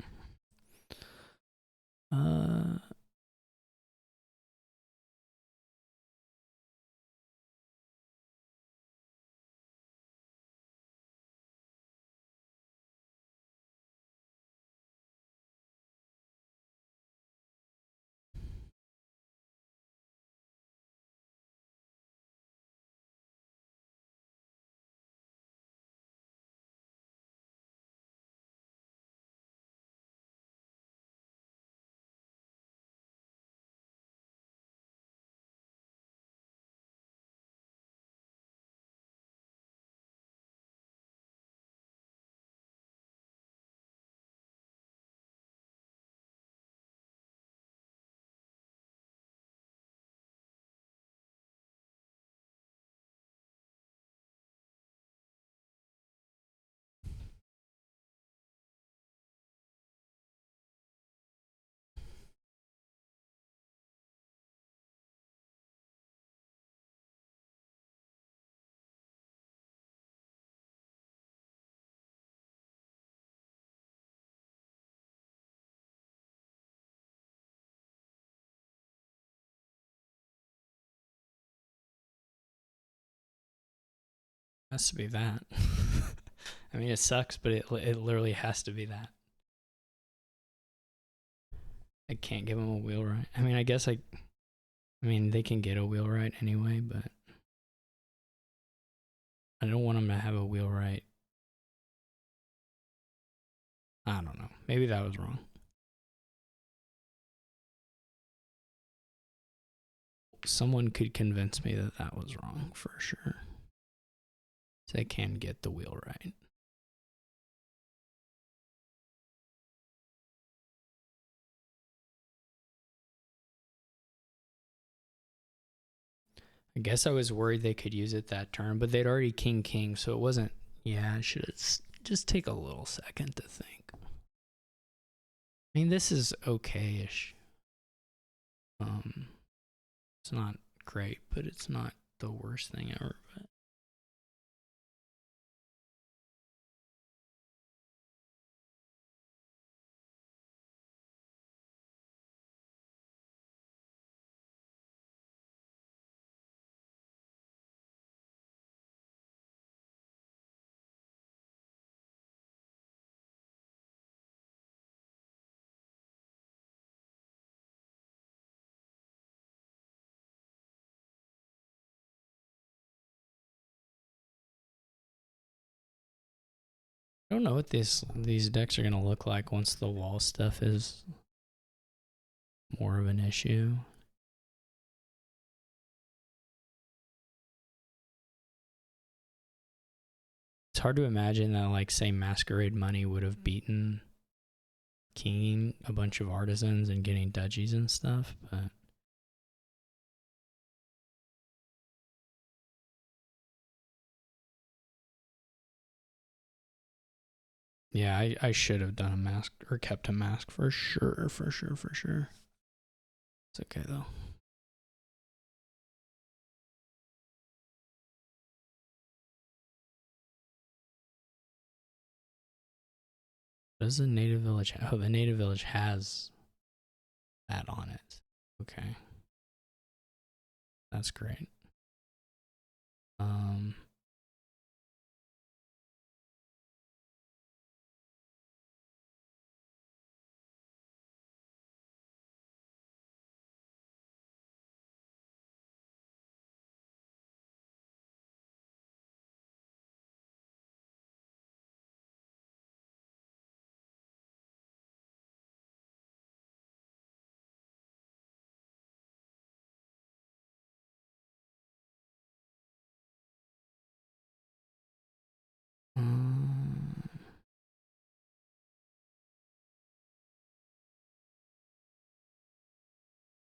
S1: Has to be that. I mean, it sucks, but it literally has to be that. I can't give them a wheelwright. I mean, I guess I mean, they can get a wheelwright anyway, but I don't want them to have a wheelwright. I don't know. Maybe that was wrong. Someone could convince me that that was wrong for sure. So they can get the wheelwright. I guess I was worried they could use it that turn, but they'd already king, so it wasn't. Yeah, I should just take a little second to think. I mean, this is okay-ish. It's not great, but it's not the worst thing ever. But I don't know what these decks are gonna look like once the wall stuff is more of an issue. It's hard to imagine that, like, say Masquerade Money would have beaten kinging a bunch of artisans and getting duchies and stuff, but yeah, I should have done a mask or kept a mask for sure. It's okay though. What does the native village have? Oh, the native village has that on it. Okay. That's great.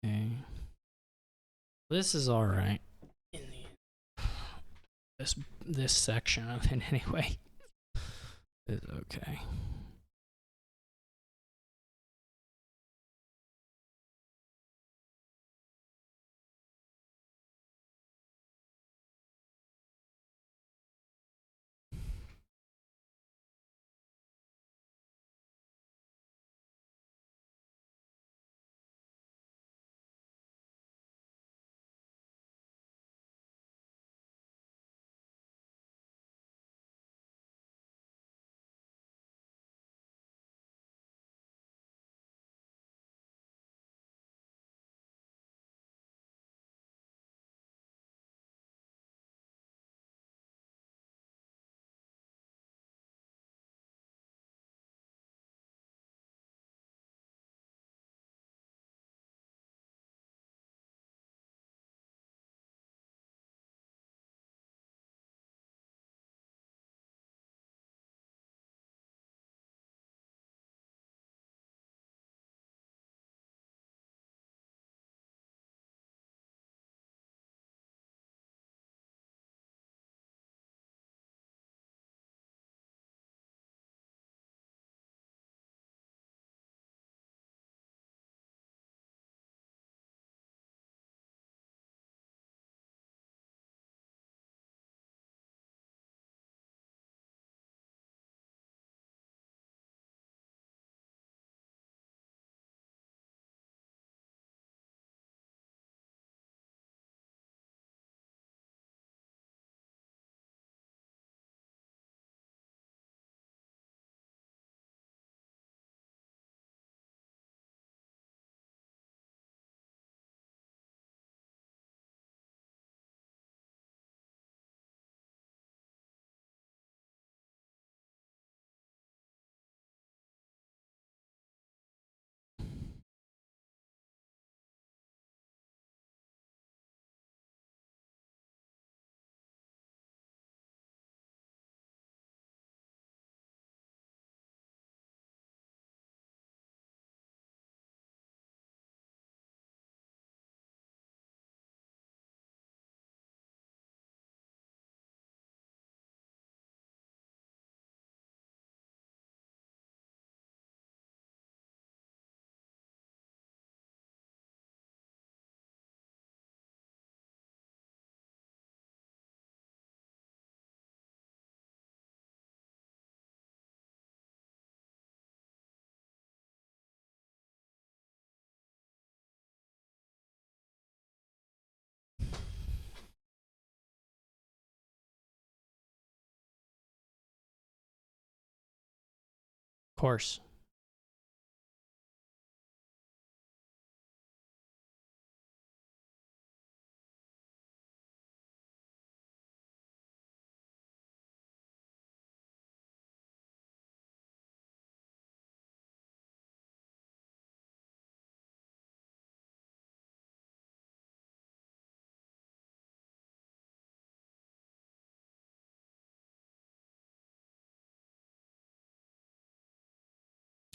S1: Okay. This is all right. In this section of it anyway is okay. course.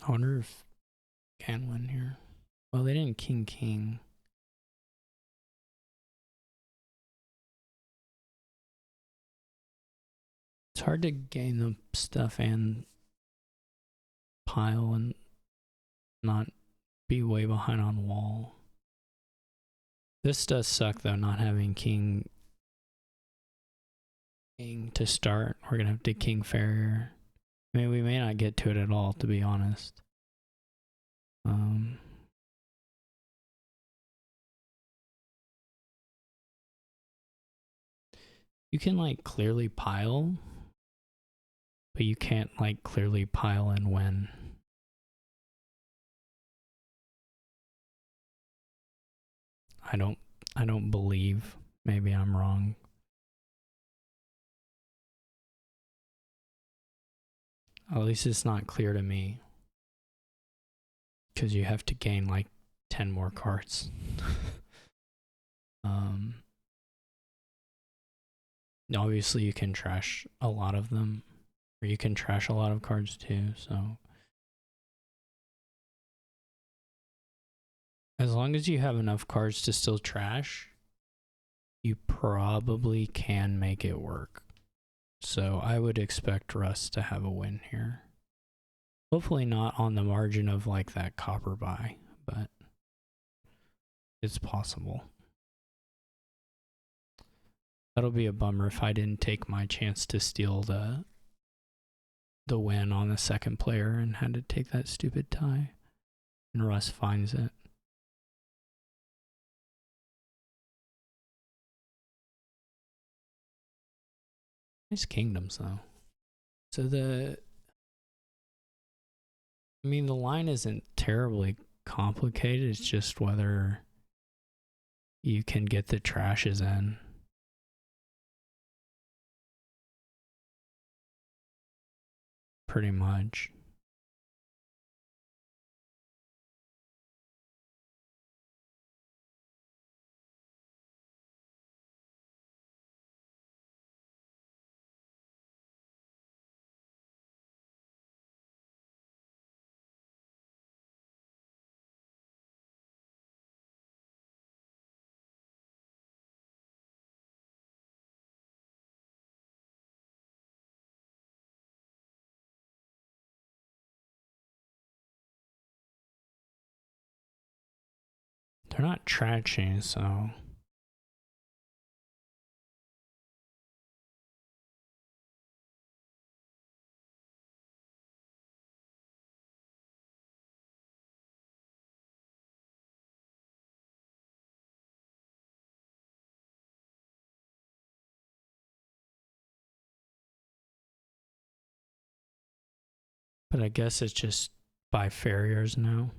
S1: I wonder if can win here. Well, they didn't king. It's hard to gain the stuff and pile and not be way behind on wall. This does suck though, not having king to start. We're gonna have to king farrier. I mean, we may not get to it at all, to be honest. You can like clearly pile, but you can't like clearly pile and win. I don't believe. Maybe I'm wrong. At least it's not clear to me. Because you have to gain like 10 more cards. Obviously you can trash a lot of them. Or you can trash a lot of cards too, so. As long as you have enough cards to still trash, you probably can make it work. So I would expect Russ to have a win here. Hopefully not on the margin of like that copper buy, but it's possible. That'll be a bummer if I didn't take my chance to steal the win on the second player and had to take that stupid tie. And Russ finds it. Nice kingdoms though. So the line isn't terribly complicated. It's just whether you can get the trashes in. Pretty much. They're not trashing, so. But I guess it's just by farriers now.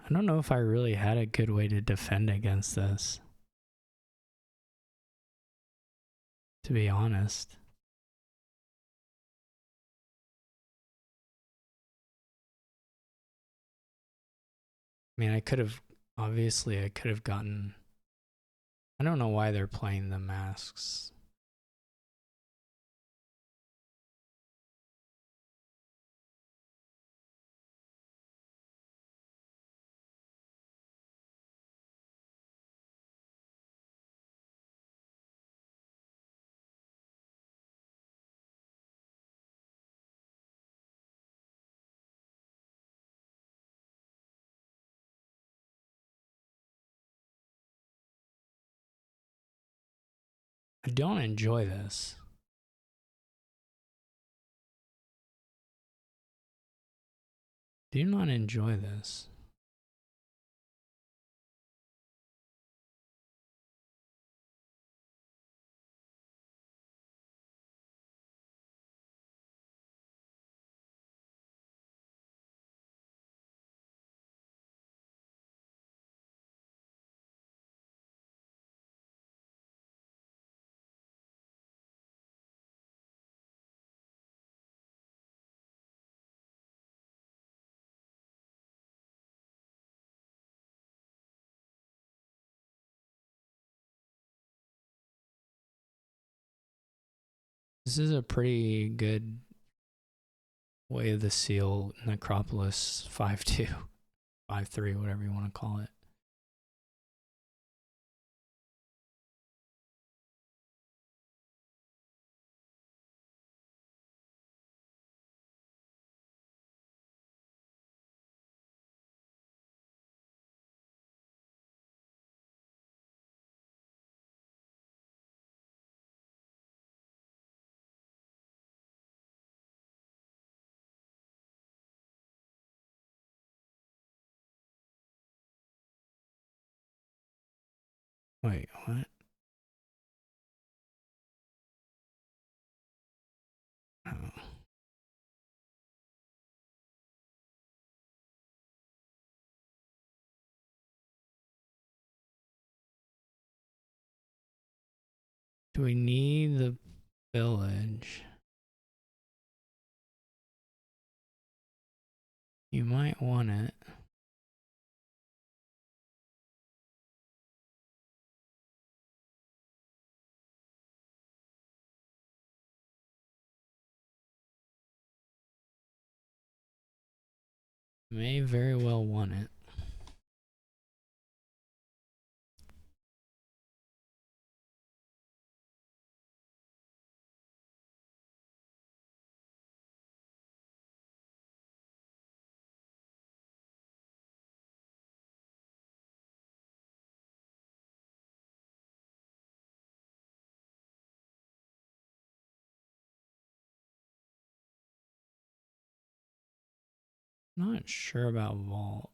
S1: I don't know if I really had a good way to defend against this, to be honest. I mean, I could have gotten. I don't know why they're playing the masks. I don't enjoy this. Do not enjoy this. This is a pretty good Way of the Seal Necropolis 5-2, 5-3, whatever you want to call it. Wait, what? Oh. Do we need the village? You might want it. May very well want it. Not sure about vault.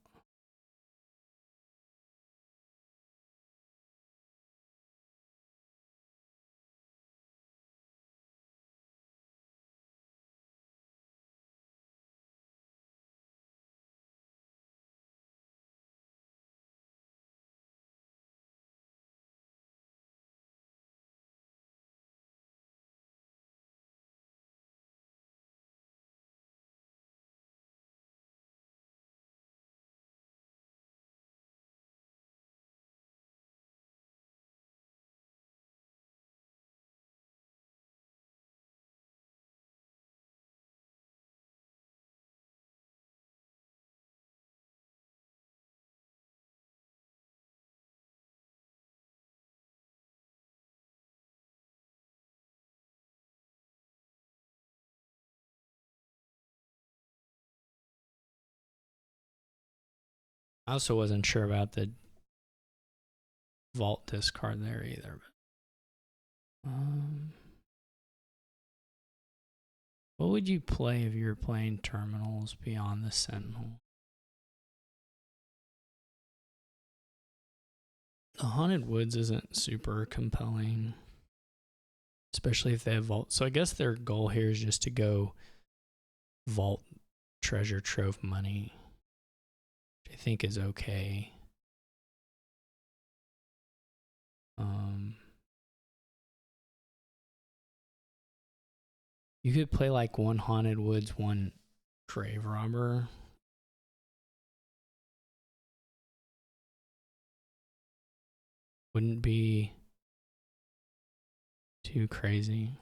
S1: I also wasn't sure about the vault discard there either. But, what would you play if you were playing terminals beyond the Sentinel? The Haunted Woods isn't super compelling, especially if they have vault. So I guess their goal here is just to go vault treasure trove money, which I think is okay. You could play like one Haunted Woods, one Grave Robber. Wouldn't be too crazy.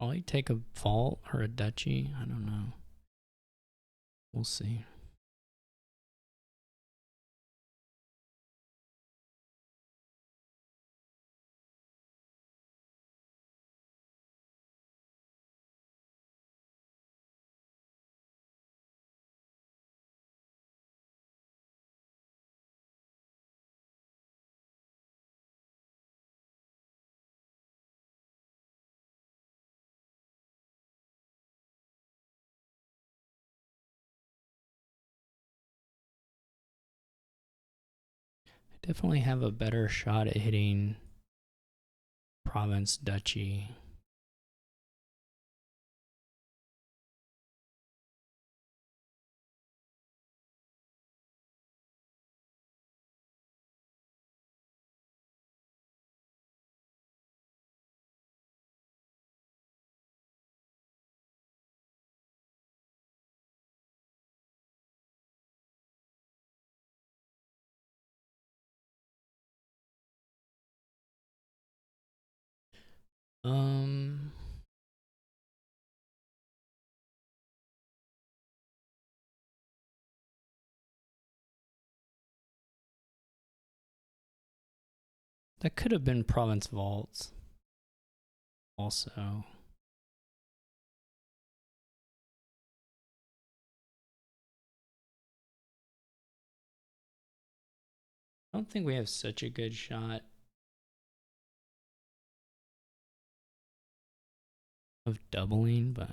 S1: Probably take a vault or a duchy. I don't know. We'll see. I definitely have a better shot at hitting province duchy. That could have been province vaults also. I don't think we have such a good shot of doubling, but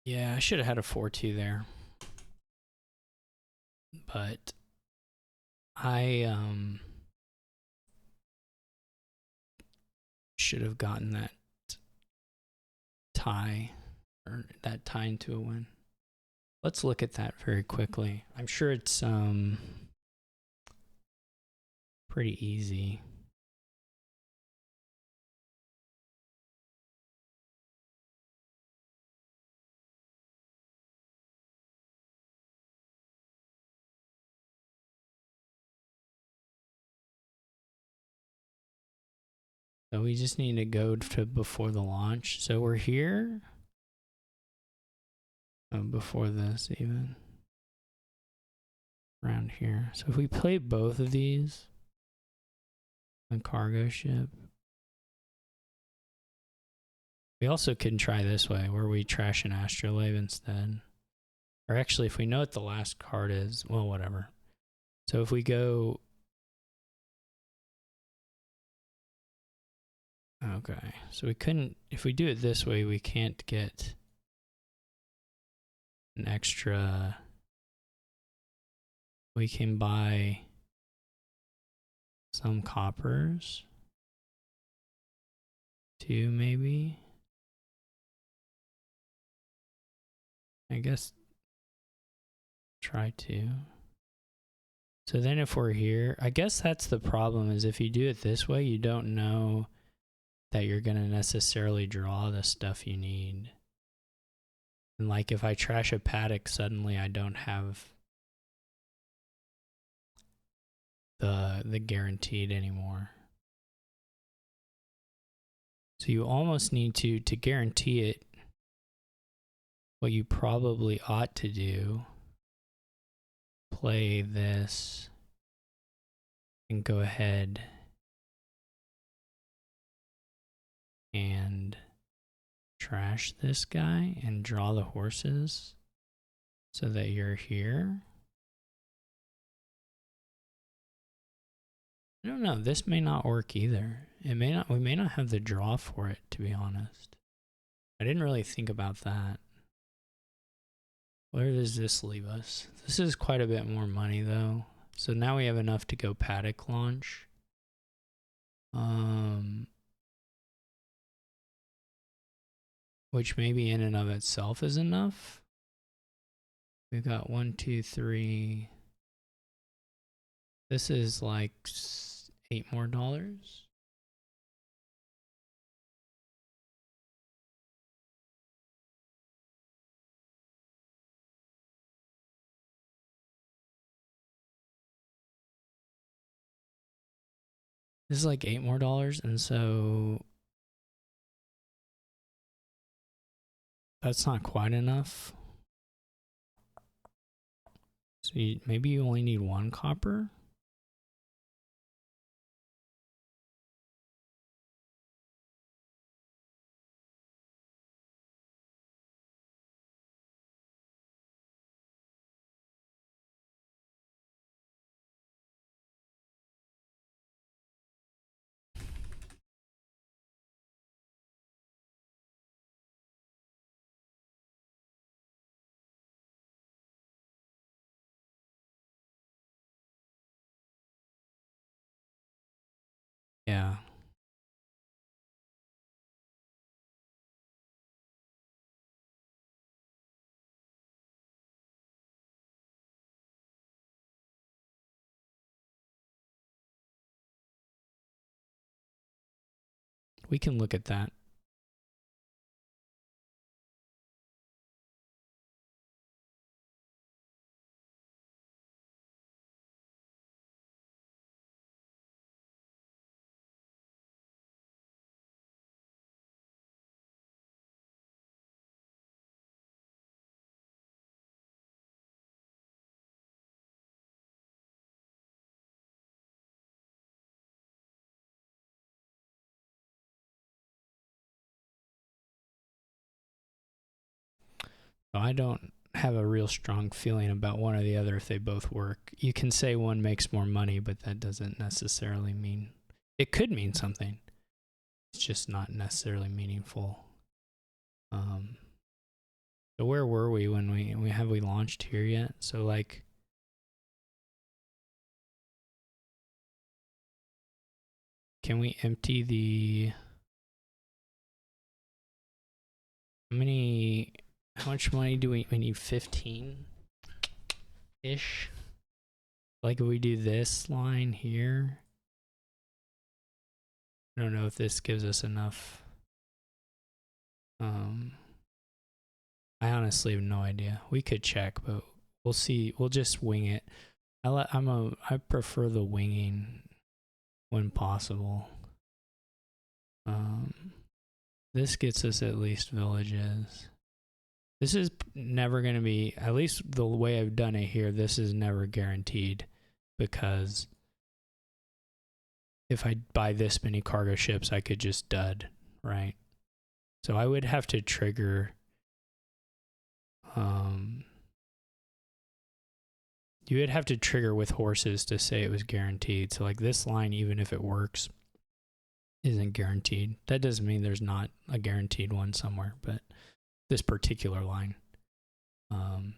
S1: yeah, I should have had a 4-2 there. But I should have gotten that tie, or that tie into a win. Let's look at that very quickly. I'm sure it's pretty easy. So we just need to go to before the launch. So we're here. Before this even. Around here. So if we play both of these, the cargo ship. We also can try this way, where we trash an astrolabe instead. Or actually, if we know what the last card is, well, whatever. So if we go... Okay, so we couldn't... If we do it this way, we can't get an extra... We can buy some coppers. 2 maybe. I guess try to. So then if we're here, I guess that's the problem, is if you do it this way, you don't know that you're going to necessarily draw the stuff you need. And like if I trash a paddock, suddenly I don't have the guaranteed anymore. So you almost need to guarantee it. What you probably ought to do, play this and go ahead and trash this guy and draw the horses. so that you're here. I don't know. This may not work either. It may not. We may not have the draw for it, to be honest. I didn't really think about that. Where does this leave us? This is quite a bit more money, though. So now we have enough to go paddock launch. Which maybe in and of itself is enough. We've got 1, 2, 3. This is like $8 more. This is like $8 more, and so that's not quite enough. So maybe you only need 1 copper. Yeah. We can look at that. I don't have a real strong feeling about one or the other if they both work. You can say one makes more money, but that doesn't necessarily mean... It could mean something. It's just not necessarily meaningful. So where were we when we launched here yet? So like... Can we empty the... How much money do we need? 15-ish? Like if we do this line here, I don't know if this gives us enough. I honestly have no idea. We could check, but we'll see. We'll just wing it. I prefer the winging when possible. This gets us at least villages. This is never going to be, at least the way I've done it here, this is never guaranteed, because if I buy this many cargo ships, I could just dud, right? So I would have to trigger, you would have to trigger with horses to say it was guaranteed. So like this line, even if it works, isn't guaranteed. That doesn't mean there's not a guaranteed one somewhere, but this particular line.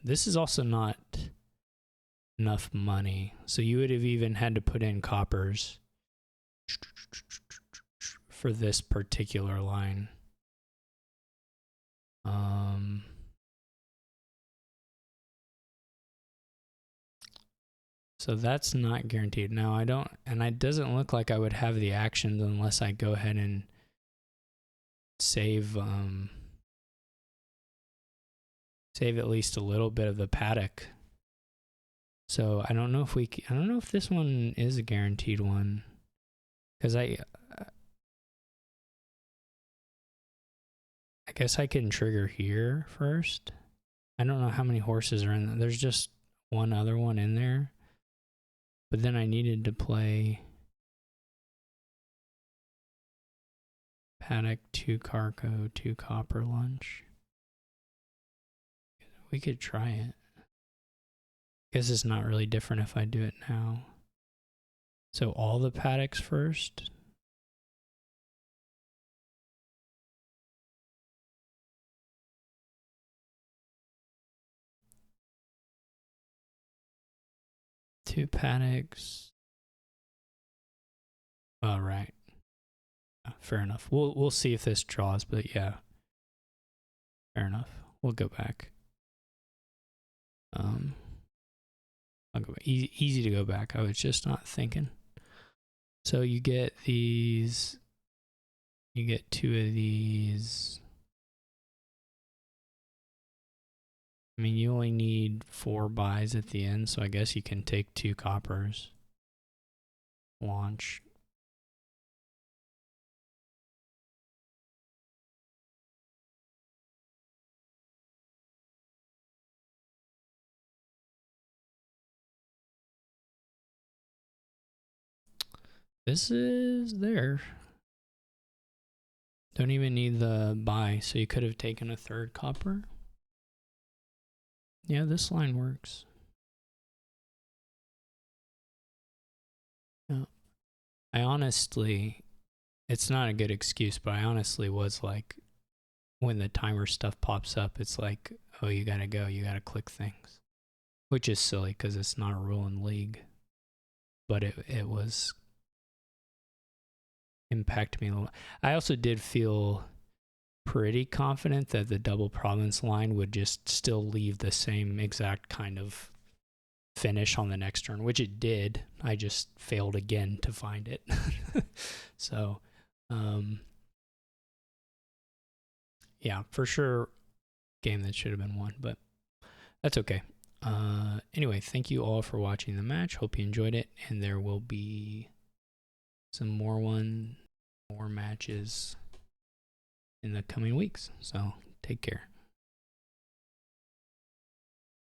S1: This is also not enough money. So you would have even had to put in coppers for this particular line. So that's not guaranteed. Now I don't, and it doesn't look like I would have the actions unless I go ahead and save at least a little bit of the paddock. So I don't know if this one is a guaranteed one, because I guess I can trigger here first. I don't know how many horses are in there. There's just one other one in there. But then I needed to play paddock, 2 cargo, 2 copper lunch. We could try it. Guess it's not really different if I do it now. So all the paddocks first. Two paddocks. Oh, right. Fair enough. We'll see if this draws, but yeah. Fair enough. We'll go back. I'll go back. Easy to go back. I was just not thinking. So you get these. You get two of these. I mean, you only need 4 buys at the end, so I guess you can take 2 coppers. Launch. This is there. Don't even need the buy, so you could have taken a 3rd copper. Yeah, this line works. Yeah. I honestly, it's not a good excuse, but I honestly was like, when the timer stuff pops up, it's like, oh, you gotta go, you gotta click things. Which is silly because it's not a rule in League. But it was impact me a little. I also did feel pretty confident that the double province line would just still leave the same exact kind of finish on the next turn, which it did. I just failed again to find it. So, yeah, for sure, game that should have been won, but that's okay. Anyway, thank you all for watching the match. Hope you enjoyed it, and there will be some more matches in the coming weeks. So take care.